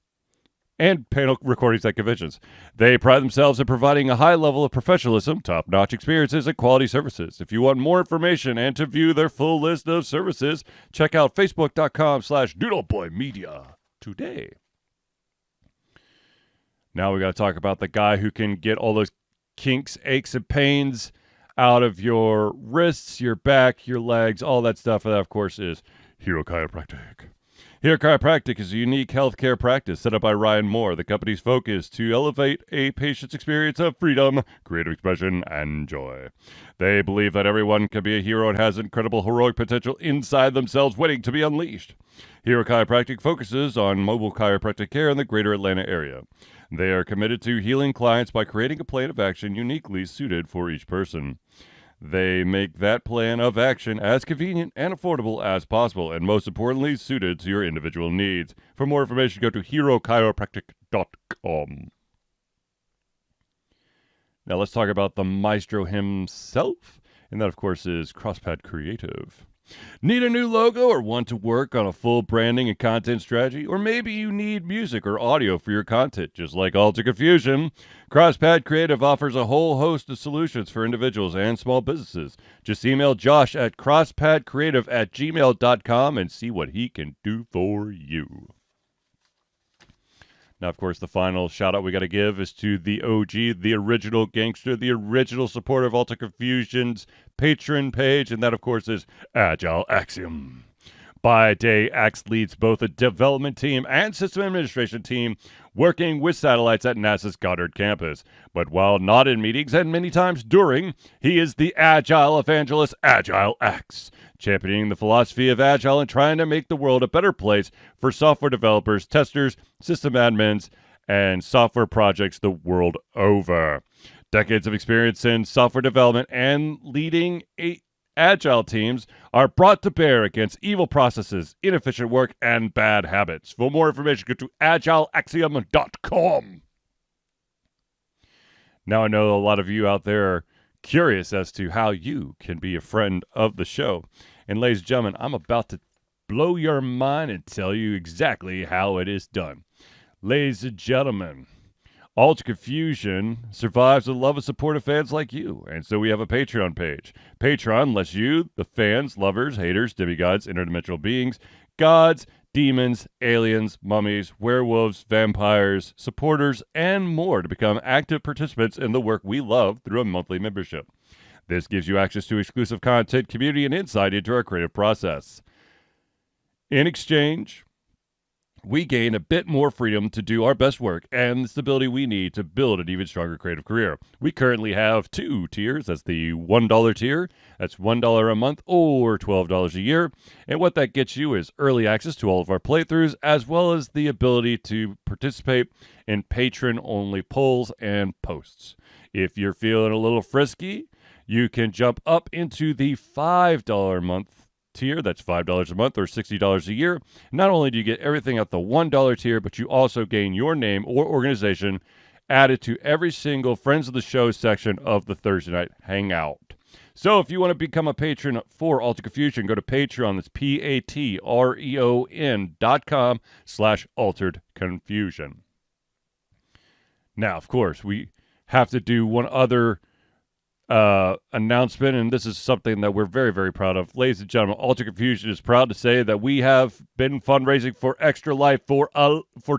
and panel recordings at conventions. They pride themselves in providing a high level of professionalism, top-notch experiences, and quality services. If you want more information and to view their full list of services, check out facebook.com/noodleboymedia today. Now we got to talk about the guy who can get all those kinks, aches, and pains out of your wrists, your back, your legs, all that stuff. And that, of course, is Hero Chiropractic. Hero Chiropractic is a unique healthcare practice set up by Ryan Moore. The company's focus to elevate a patient's experience of freedom, creative expression, and joy. They believe that everyone can be a hero and has incredible heroic potential inside themselves waiting to be unleashed. Hero Chiropractic focuses on mobile chiropractic care in the greater Atlanta area. They are committed to healing clients by creating a plan of action uniquely suited for each person. They make that plan of action as convenient and affordable as possible, and most importantly, suited to your individual needs. For more information, go to herochiropractic.com. Now let's talk about the maestro himself, and that, of course, is CrossPad Creative. Need a new logo or want to work on a full branding and content strategy? Or maybe you need music or audio for your content, just like Alter Confusion. CrossPad Creative offers a whole host of solutions for individuals and small businesses. Just email Josh at crosspadcreative@gmail.com and see what he can do for you. Now, of course, the final shout-out we got to give is to the OG, the original gangster, the original supporter of Alter Confusion's Patreon page, and that, of course, is Agile Axiom. By day, Axe leads both a development team and system administration team working with satellites at NASA's Goddard campus. But while not in meetings and many times during, he is the Agile evangelist, Agile Axe, championing the philosophy of Agile and trying to make the world a better place for software developers, testers, system admins, and software projects the world over. Decades of experience in software development and leading Agile teams are brought to bear against evil processes, inefficient work, and bad habits. For more information, go to agileaxiom.com. Now, I know a lot of you out there are curious as to how you can be a friend of the show. And ladies and gentlemen, I'm about to blow your mind and tell you exactly how it is done. Ladies and gentlemen, Alter Confusion survives the love and support of fans like you, and so we have a Patreon page. Patreon lets you, the fans, lovers, haters, demigods, interdimensional beings, gods, demons, aliens, mummies, werewolves, vampires, supporters, and more to become active participants in the work we love through a monthly membership. This gives you access to exclusive content, community, and insight into our creative process. In exchange, we gain a bit more freedom to do our best work and the stability we need to build an even stronger creative career. We currently have 2 tiers. That's the $1 tier. That's $1 a month or $12 a year. And what that gets you is early access to all of our playthroughs, as well as the ability to participate in patron-only polls and posts. If you're feeling a little frisky, you can jump up into the $5 a month tier. That's $5 a month or $60 a year. Not only do you get everything at the $1 tier, but you also gain your name or organization added to every single Friends of the Show section of the Thursday Night Hangout. So if you want to become a patron for Alter Confusion, go to Patreon. That's patreon.com/altered confusion. Now, of course, we have to do one other announcement, and this is something that we're very, very proud of. Ladies and gentlemen, Alter Confusion is proud to say that we have been fundraising for Extra Life for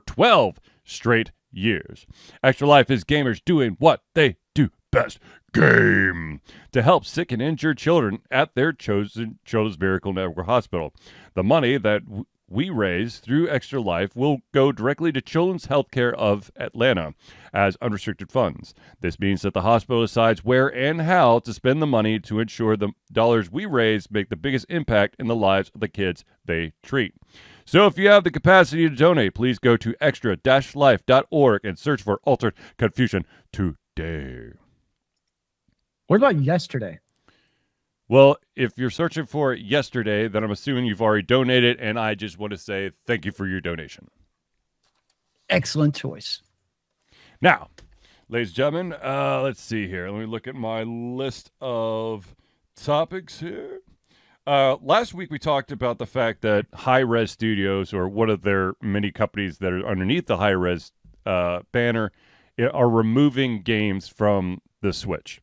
12 straight years. Extra Life is gamers doing what they do best: game, to help sick and injured children at their chosen Children's Miracle Network Hospital. The money that we raise through Extra Life will go directly to Children's Healthcare of Atlanta as unrestricted funds. This means that the hospital decides where and how to spend the money to ensure the dollars we raise make the biggest impact in the lives of the kids they treat. So if you have the capacity to donate, please go to extra-life.org and search for Altered Confusion today. What about yesterday? Well, if you're searching for it yesterday, then I'm assuming you've already donated, and I just want to say thank you for your donation. Excellent choice. Now, ladies and gentlemen, let's see here. Let me look at my list of topics here. Last week we talked about the fact that Hi-Res Studios, or one of their many companies that are underneath the Hi-Res banner, are removing games from the Switch.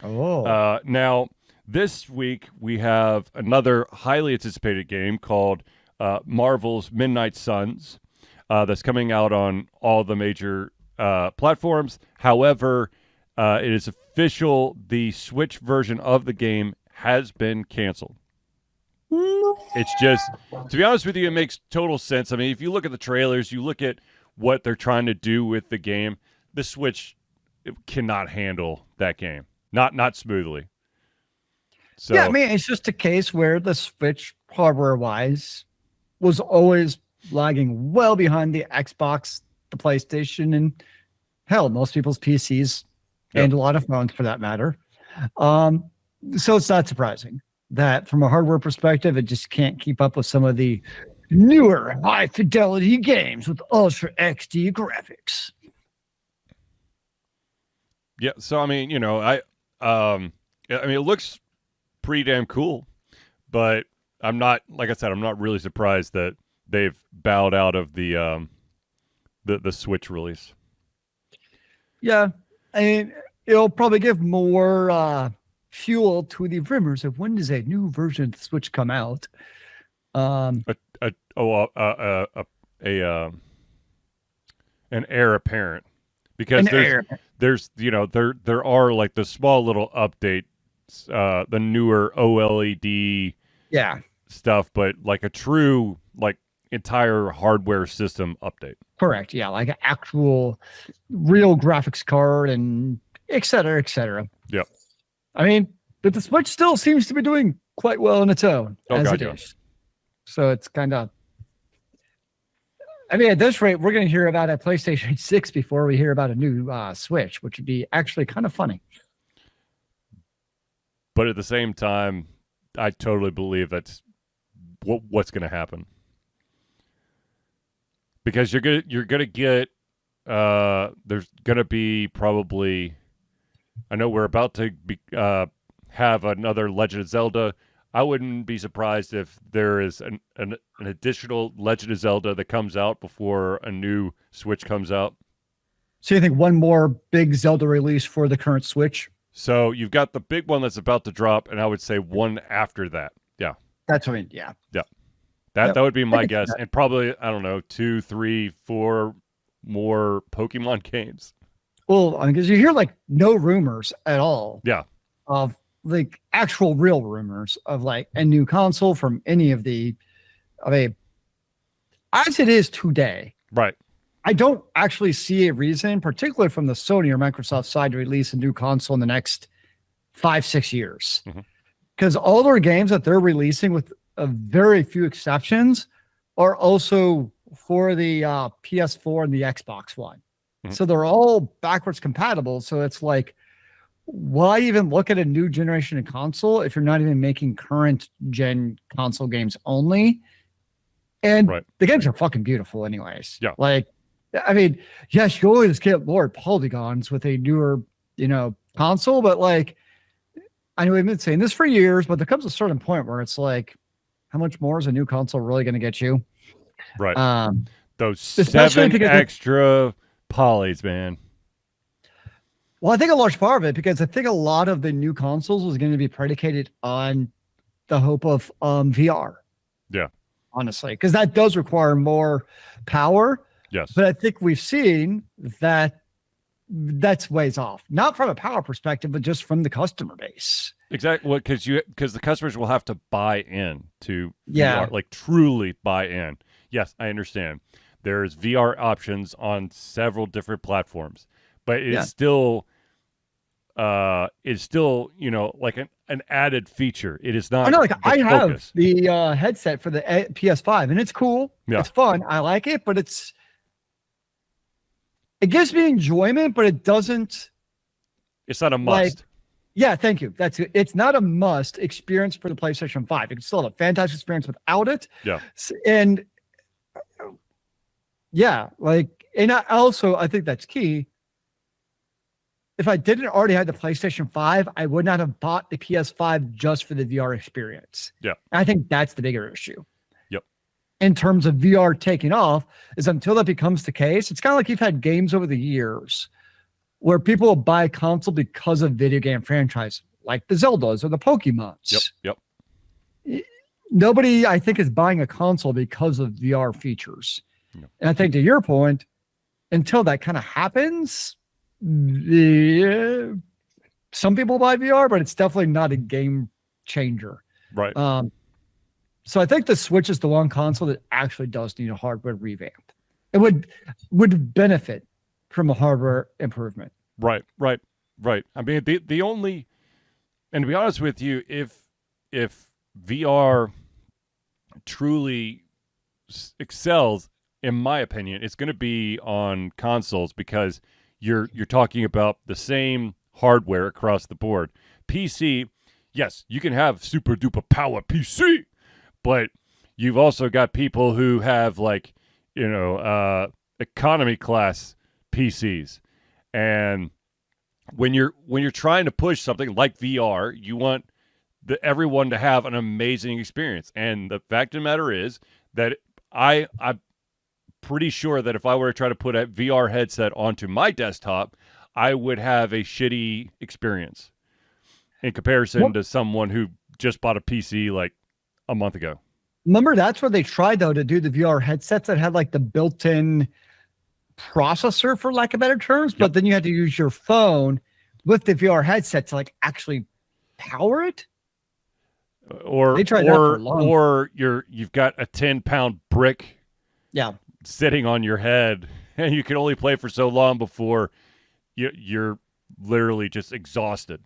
Oh. Now, this week we have another highly anticipated game called Marvel's Midnight Suns that's coming out on all the major platforms. However, it is official, the Switch version of the game has been canceled. It's just, to be honest with you, it makes total sense. I mean, if you look at the trailers, you look at what they're trying to do with the game, the Switch cannot handle that game. Not smoothly. So, yeah, I mean, it's just a case where the Switch, hardware-wise, was always lagging well behind the Xbox, the PlayStation, and hell, most people's PCs, and a lot of phones for that matter. So it's not surprising that from a hardware perspective, it just can't keep up with some of the newer high-fidelity games with Ultra XD graphics. Yeah, so I mean, I mean, it looks pretty damn cool, but I'm not, like I said, I'm not really surprised that they've bowed out of the Switch release. Yeah, I mean, it'll probably give more fuel to the rumors of when does a new version of the Switch come out. An heir apparent, because there's there are like the small little updates, the newer OLED stuff, but like a true like entire hardware system update. Correct. Yeah, like an actual real graphics card and et cetera, et cetera. Yep. I mean, but the Switch still seems to be doing quite well on its own as it is. So it's kind of, I mean, at this rate, we're going to hear about a PlayStation 6 before we hear about a new Switch, which would be actually kind of funny. But at the same time, I totally believe that's what's going to happen, because you're gonna get there's gonna be probably, I know we're about to have another Legend of Zelda. I wouldn't be surprised if there is an additional Legend of Zelda that comes out before a new Switch comes out. So you think one more big Zelda release for the current Switch? So you've got the big one that's about to drop, and I would say one after that. Yeah. That's what I mean, yeah. Yeah. That would be my guess. And probably, I don't know, 2, 3, 4 more Pokemon games. Well, because you hear like no rumors at all. Yeah. Of like actual real rumors of like a new console from any of the, as it is today. Right. I don't actually see a reason, particularly from the Sony or Microsoft side, to release a new console in the next 5-6 years. Because all their games that they're releasing, with a very few exceptions, are also for the PS4 and the Xbox One. So they're all backwards compatible. So it's like, why even look at a new generation of console if you're not even making current gen console games only? And the games are fucking beautiful anyways. Yeah. Like, I mean, yes, you always get more polygons with a newer, console, but like, I know we've been saying this for years, but there comes a certain point where it's like, how much more is a new console really going to get you? Right. Those 7 extra polys, man. Well, I think a large part of it, because I think a lot of the new consoles was going to be predicated on the hope of VR. Yeah. Honestly, because that does require more power. Yes. But I think we've seen that that's ways off. Not from a power perspective, but just from the customer base. Exactly. Well, because the customers will have to buy in to Yeah. VR, like truly buy in. Yes, I understand. There's VR options on several different platforms, but it's still like an added feature. It is not. I know, like I have focus. the headset for the PS5, and it's cool. Yeah. It's fun. I like it, but it gives me enjoyment, but it doesn't. It's not a must. Yeah, thank you. That's it. It's not a must experience for the PlayStation 5. You can still have a fantastic experience without it. Yeah. And yeah, and I think that's key. If I didn't already have the PlayStation 5, I would not have bought the PS5 just for the VR experience. Yeah. And I think that's the bigger issue. Yep. In terms of VR taking off, is until that becomes the case, it's kind of like you've had games over the years where people will buy a console because of video game franchise, like the Zeldas or the Pokemons. Yep. Nobody, I think, is buying a console because of VR features. Yep. And I think to your point, until that kind of happens, some people buy VR, but it's definitely not a game changer. Right. So I think the Switch is the one console that actually does need a hardware revamp. It would benefit from a hardware improvement. Right. I mean, the only, and to be honest with you, if VR truly excels, in my opinion, it's going to be on consoles because you're talking about the same hardware across the board. PC, yes, you can have super duper power PC, but you've also got people who have economy class PCs. And when you're trying to push something like VR, you want everyone to have an amazing experience. And the fact of the matter is that I'm pretty sure that if I were to try to put a VR headset onto my desktop, I would have a shitty experience in comparison to someone who just bought a PC like a month ago. Remember, that's where they tried, though, to do the VR headsets that had like the built-in processor, for lack of better terms, but then you had to use your phone with the VR headset to actually power it. Or you've got a 10-pound brick sitting on your head, and you can only play for so long before you're literally just exhausted.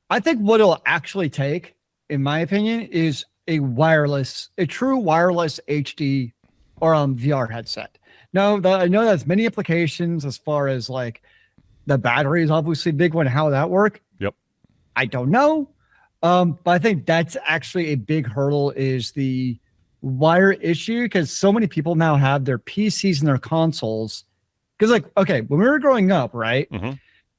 I think what it'll actually take, in my opinion, is a true wireless HD or VR headset. No, I know that's many applications as far as the battery is obviously a big one. How that work? Yep. I don't know. But I think that's actually a big hurdle is the wire issue, because so many people now have their PCs and their consoles. Because when we were growing up, right? Mm-hmm.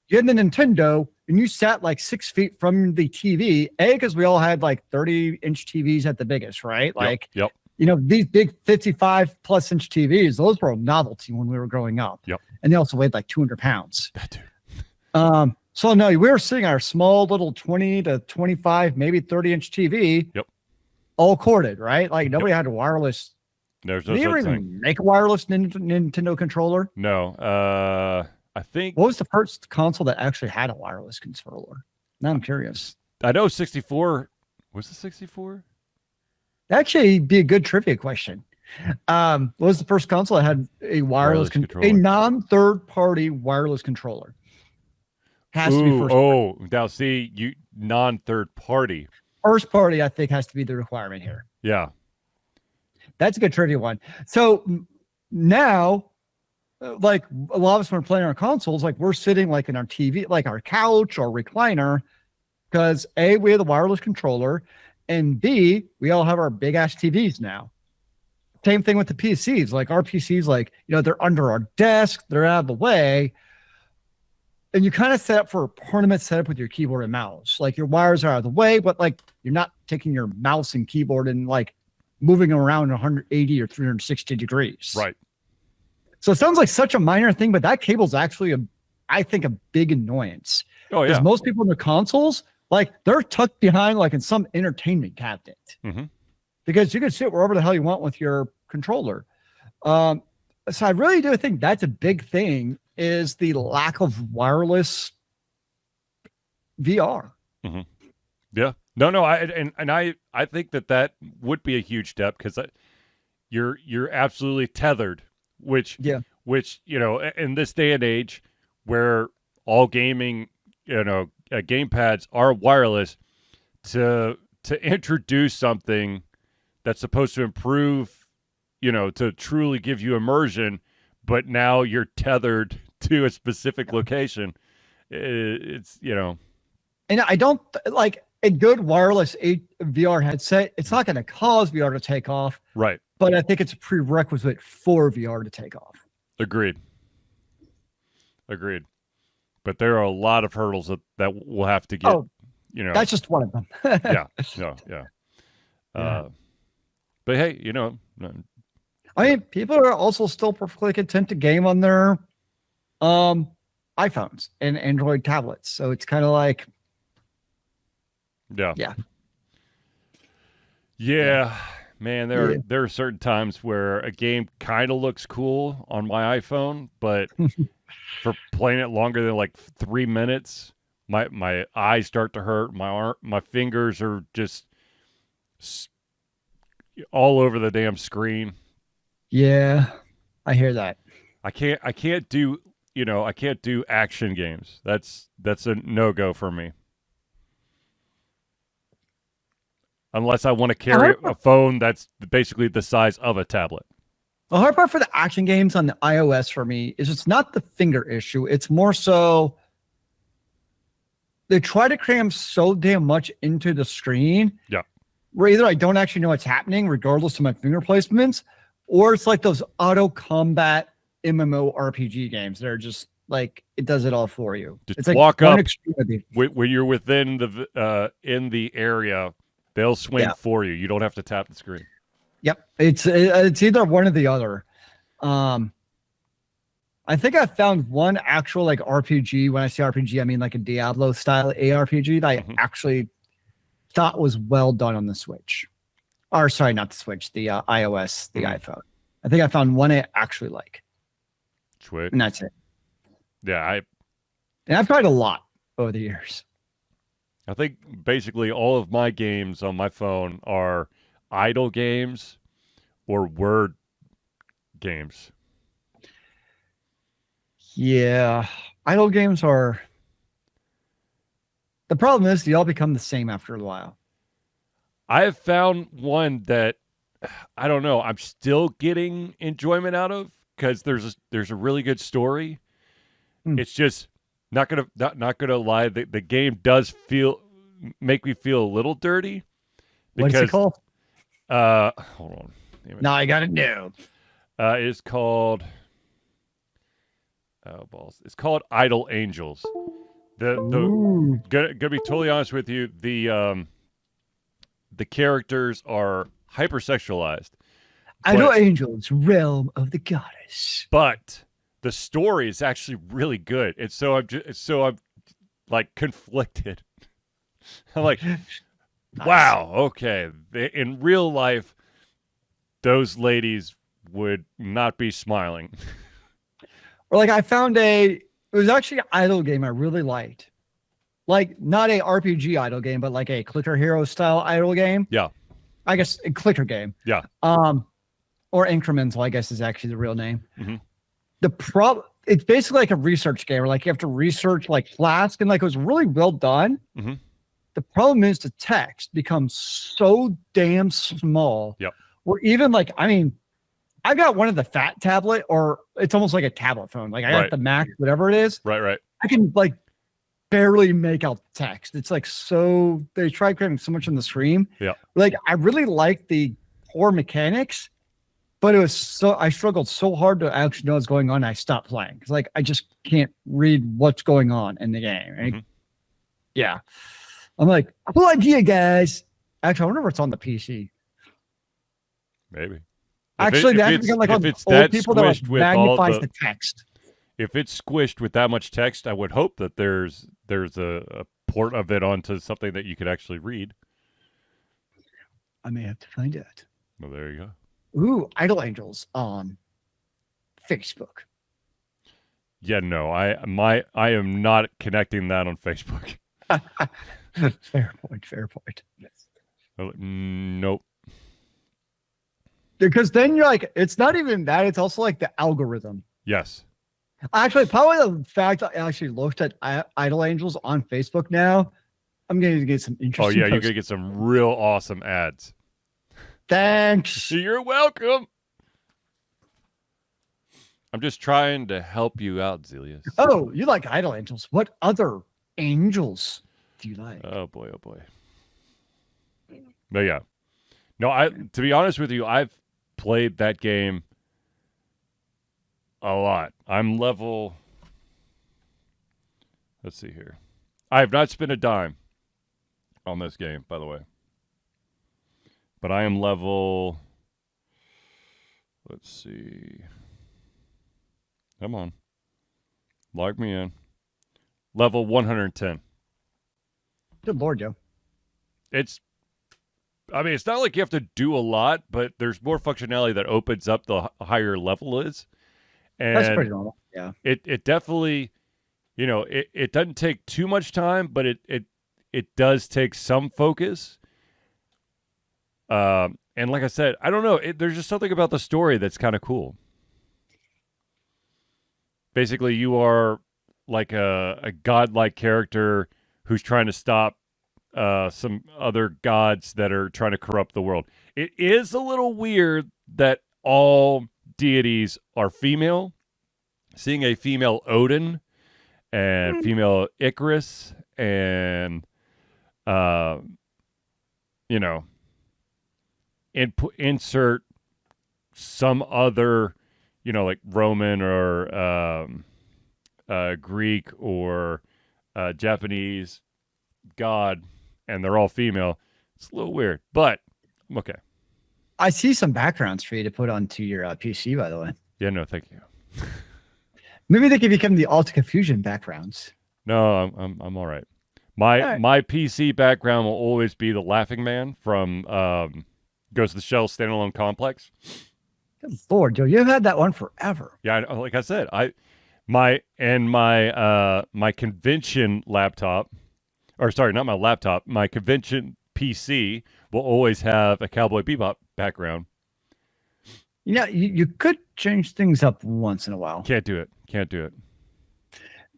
You had the Nintendo and you sat 6 feet from the TV, because we all had 30-inch TVs at the biggest, right? Yep. These big 55 plus inch TVs, those were a novelty when we were growing up. Yep. And they also weighed 200 pounds. That too. So no, we were seeing our small little 20 to 25, maybe 30-inch TV. Yep. All corded, right? Nobody had a wireless. There's no Did they ever even make a wireless Nintendo controller? No. I think. What was the first console that actually had a wireless controller? Now I'm curious. I know 64. Was it 64? Actually, be a good trivia question. What was the first console that had a wireless controller? A non-third-party wireless controller? Has to be first. Oh, now see, you non-third party. First party, I think, has to be the requirement here. Yeah. That's a good trivia one. So now, a lot of us when we're playing our consoles, we're sitting in our TV, our couch or recliner, because A, we have the wireless controller, and B, we all have our big ass TVs now. Same thing with the PCs. Our PCs, they're under our desk, they're out of the way. And you kind of set up for a permanent setup with your keyboard and mouse. Your wires are out of the way, but you're not taking your mouse and keyboard and moving around 180 or 360 degrees. Right. So it sounds like such a minor thing, but that cable's actually I think a big annoyance. Oh yeah. Because most people in the consoles, they're tucked behind in some entertainment cabinet. Mm-hmm. Because you can sit wherever the hell you want with your controller. So I really do think that's a big thing is the lack of wireless VR. Mm-hmm. Yeah. No. I think that would be a huge step because you're absolutely tethered, which in this day and age where all gaming gamepads are wireless, to introduce something that's supposed to improve, to truly give you immersion, but now you're tethered to a specific location. It's and I don't like a good wireless VR headset. It's not going to cause VR to take off, right? But I think it's a prerequisite for VR to take off. Agreed. But there are a lot of hurdles that we'll have to get. That's just one of them. Yeah. But hey, I mean, people are also still perfectly content to game on their iPhones and Android tablets. So it's kind of like, yeah. Man, there are certain times where a game kind of looks cool on my iPhone, but for playing it longer than like 3 minutes, my eyes start to hurt. My fingers are just all over the damn screen. Yeah, I hear that. I can't do action games. That's a no-go for me. Unless I want to carry a phone that's basically the size of a tablet. The hard part for the action games on the iOS for me is it's not the finger issue. It's more so they try to cram so damn much into the screen. Yeah. Where either I don't actually know what's happening, regardless of my finger placements, or it's like those auto combat MMO RPG games that are just like it does it all for you. Just it's like walk up extremity. when you're within the in the area. They'll swing for you. You don't have to tap the screen. Yep. It's either one or the other. I think I found one actual like RPG. When I say RPG, I mean like a Diablo style ARPG that I actually thought was well done on the Switch. Or sorry, not the Switch, the iOS, the iPhone. I think I found one I actually like. Sweet. And that's it. Yeah, I've tried a lot over the years. I think basically all of my games on my phone are idle games or word games. Yeah. Idle games are... The problem is they all become the same after a while. I have found one that, I don't know, I'm still getting enjoyment out of because there's a really good story. It's just... Not gonna lie, the game does make me feel a little dirty. What's it called? Hold on. No, I gotta know. It's called balls. It's called Idle Angels. Gonna be totally honest with you, the characters are hypersexualized. Idle Angels, realm of the goddess. But the story is actually really good, and so I'm like conflicted. I'm like, nice. Wow, okay. In real life, those ladies would not be smiling. Or like I found it was actually an idle game I really liked. Like not a RPG idle game, but like a Clicker Hero style idle game. Yeah. I guess a clicker game. Yeah. Or Incremental, I guess is actually the real name. It's basically like a research game where like you have to research like Flask and like it was really well done. The problem is the text becomes so damn small. Yep. Where even like, I mean, I've got one of the fat tablet or it's almost like a tablet phone. Like I got the Mac, whatever it is. Right. I can like barely make out the text. It's like so they try creating so much on the screen. Yeah. Like I really like the core mechanics. But it was so I struggled so hard to actually know what's going on. I stopped playing because like I just can't read what's going on in the game. Right? Yeah, I'm like, cool idea, guys. Actually, I wonder if it's on the PC. Maybe. Actually, they have to become like on old people that like magnifies the text. If it's squished with that much text, I would hope that there's a port of it onto something that you could actually read. I may have to find out. Well, there you go. Ooh, Idle Angels on Facebook. Yeah, no, I am not connecting that on Facebook. Fair point. Fair point. Nope. Because then you're like, it's not even that. It's also like the algorithm. Yes. Actually, probably the fact I actually looked at Idle Angels on Facebook now, I'm going to get some interesting. Oh yeah, posts. you're gonna get some real awesome ads. Thanks. You're welcome. I'm just trying to help you out, Zealeus. Oh, you like Idle Angels? What other angels do you like? Oh boy, oh boy. But yeah, no. To be honest with you, I've played that game a lot. I'm level. Let's see here. I have not spent a dime on this game, by the way. But I am level. Let's see. Come on. Log me in. Level 110. Good Lord, Joe. It's not like you have to do a lot, but there's more functionality that opens up the higher level is. And that's pretty normal. Yeah. It definitely, it doesn't take too much time, but it does take some focus. And like I said, I don't know. There's just something about the story that's kind of cool. Basically, you are like a godlike character who's trying to stop some other gods that are trying to corrupt the world. It is a little weird that all deities are female. Seeing a female Odin and female Icarus and, insert some other, like Roman or Greek or Japanese god, and they're all female. It's a little weird, but okay. I see some backgrounds for you to put onto your PC, by the way. Yeah, no, thank you. Maybe they can become the Alta Confusion backgrounds. No, I'm all right. My PC background will always be the Laughing Man from Ghost of the Shell Standalone Complex. Good Lord, Joe, you've had that one forever. Yeah, like I said, my convention laptop, or sorry, not my laptop, my convention PC will always have a Cowboy Bebop background. You could change things up once in a while. Can't do it.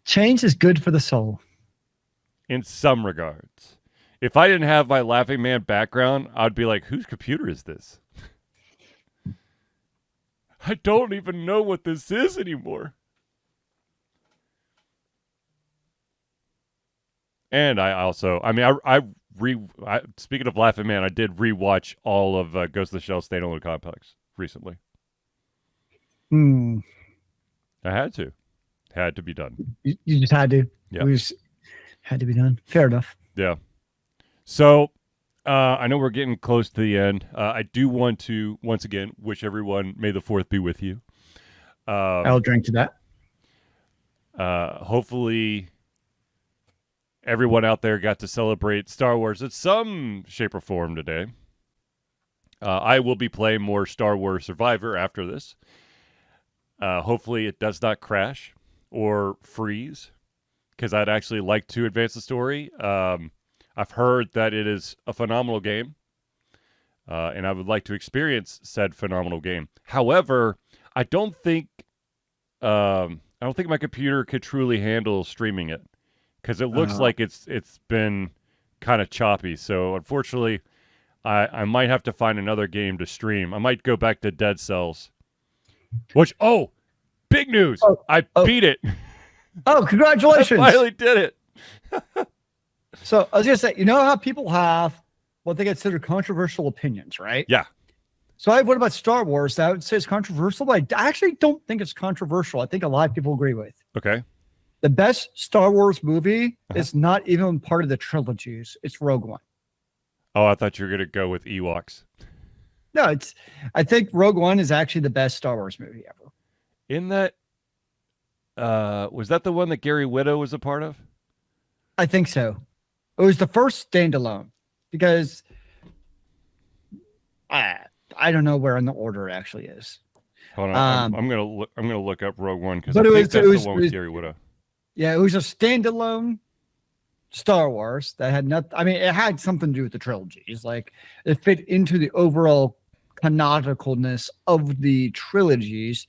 Change is good for the soul. In some regards. If I didn't have my Laughing Man background, I'd be like, whose computer is this? I don't even know what this is anymore. And I also, speaking of Laughing Man, I did rewatch all of Ghost of the Shell Standalone Complex recently. I had to. Had to be done. You just had to. Yeah. It just had to be done. Fair enough. Yeah. So, I know we're getting close to the end. I do want to, once again, wish everyone, may the 4th be with you. I'll drink to that. Hopefully, everyone out there got to celebrate Star Wars in some shape or form today. I will be playing more Star Wars Survivor after this. Hopefully, it does not crash or freeze, because I'd actually like to advance the story. I've heard that it is a phenomenal game, and I would like to experience said phenomenal game. However, I don't think my computer could truly handle streaming it, because it looks like it's been kind of choppy. So unfortunately, I might have to find another game to stream. I might go back to Dead Cells. Which, big news! I beat it. Oh, congratulations! I finally did it. So I was gonna say, you know how people have what they consider controversial opinions, right? Yeah. So what about Star Wars? I would say it's controversial, but I actually don't think it's controversial. I think a lot of people agree with. Okay. The best Star Wars movie is not even part of the trilogies. It's Rogue One. Oh, I thought you were gonna go with Ewoks. No, I think Rogue One is actually the best Star Wars movie ever. In that, was that the one that Gary Whitta was a part of? I think so. It was the first standalone, because I don't know where in the order it actually is. Hold on, I'm gonna look up Rogue One because I But think that's the one with Gary Whitta. Yeah, it was a standalone Star Wars that had nothing. I mean, it had something to do with the trilogies. Like it fit into the overall canonicalness of the trilogies,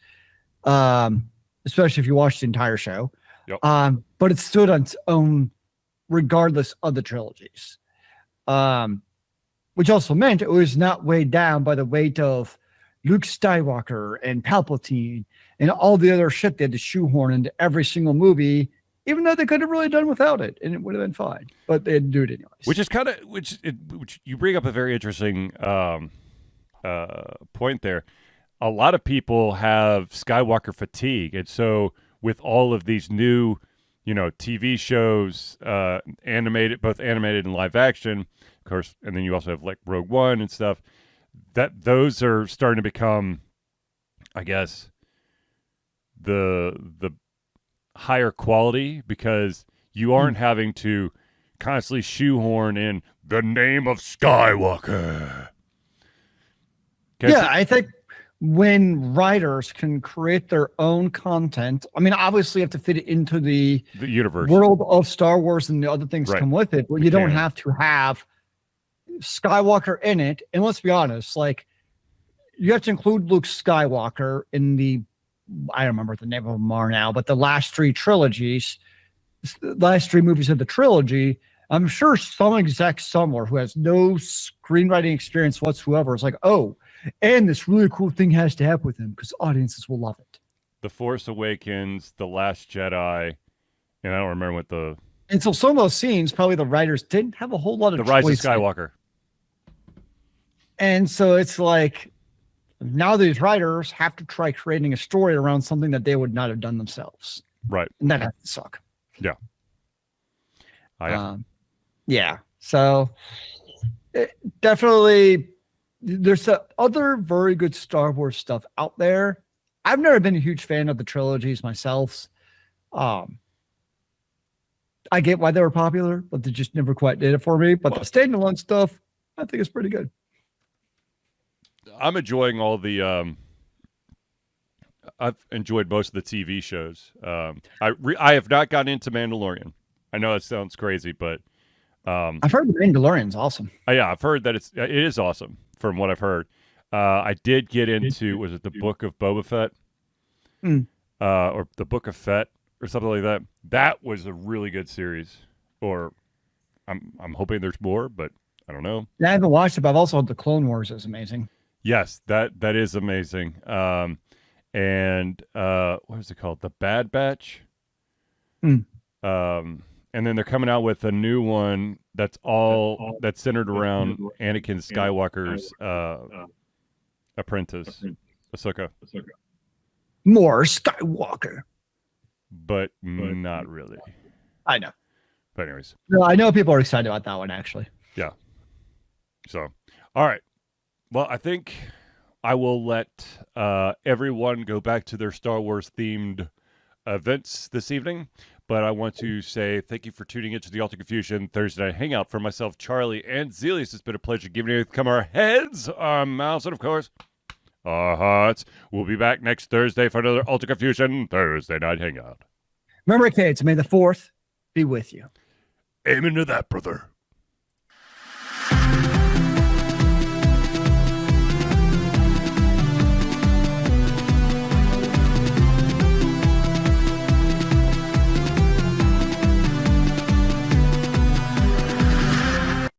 especially if you watch the entire show. Yep. But it stood on its own, regardless of the trilogies. Which also meant it was not weighed down by the weight of Luke Skywalker and Palpatine and all the other shit they had to shoehorn into every single point, even though they could have really done without it and it would have been fine, but they didn't do it anyways. Which is kind of, which you bring up a very interesting point there. A lot of people have Skywalker fatigue. And so with all of these new, TV shows, animated, both animated and live action, of course, and then you also have like Rogue One and stuff, that those are starting to become, I guess, the higher quality because you aren't having to constantly shoehorn in the name of Skywalker. Yeah, I think when writers can create their own content, I mean, obviously you have to fit it into the universe, world of Star Wars and the other things right. come with it, but you don't have to have Skywalker in it. And let's be honest, like you have to include Luke Skywalker in I don't remember what the name of them are now, but the last three trilogies, the last three movies of the trilogy, I'm sure some exec somewhere who has no screenwriting experience whatsoever is like, oh, and this really cool thing has to happen with him because audiences will love it. The Force Awakens, The Last Jedi, and I don't remember what the... And so some of those scenes, probably the writers didn't have a whole lot of The Rise of Skywalker. And so it's like, now these writers have to try creating a story around something that they would not have done themselves. Right. And that has to suck. Yeah. Yeah. So definitely there's other very good Star Wars stuff out there. I've never been a huge fan of the trilogies myself. I get why they were popular, but they just never quite did it for me. But the standalone stuff, I think is pretty good. I'm enjoying all the. I've enjoyed most of the TV shows. I have not gotten into Mandalorian. I know that sounds crazy, but I've heard the Mandalorian's awesome. Yeah, I've heard that it is awesome from what I've heard. I did get into was it the Book of Boba Fett, or the Book of Fett, or something like that. That was a really good series. Or I'm hoping there's more, but I don't know. Yeah, I haven't watched it, but I've also heard the Clone Wars is amazing. Yes, that is amazing. And what is it called? The Bad Batch. And then they're coming out with a new one that's centered around Anakin Skywalker's apprentice, Ahsoka. More Skywalker. But not really. I know. But anyways. No, I know people are excited about that one, actually. Yeah. So, all right. Well, I think I will let everyone go back to their Star Wars themed events this evening. But I want to say thank you for tuning into the Alter Confusion Thursday Night Hangout. For myself, Charlie, and Zealeus, it's been a pleasure giving you our heads, our mouths, and of course, our hearts. We'll be back next Thursday for another Alter Confusion Thursday Night Hangout. Remember, kids, may the 4th be with you. Amen to that, brother.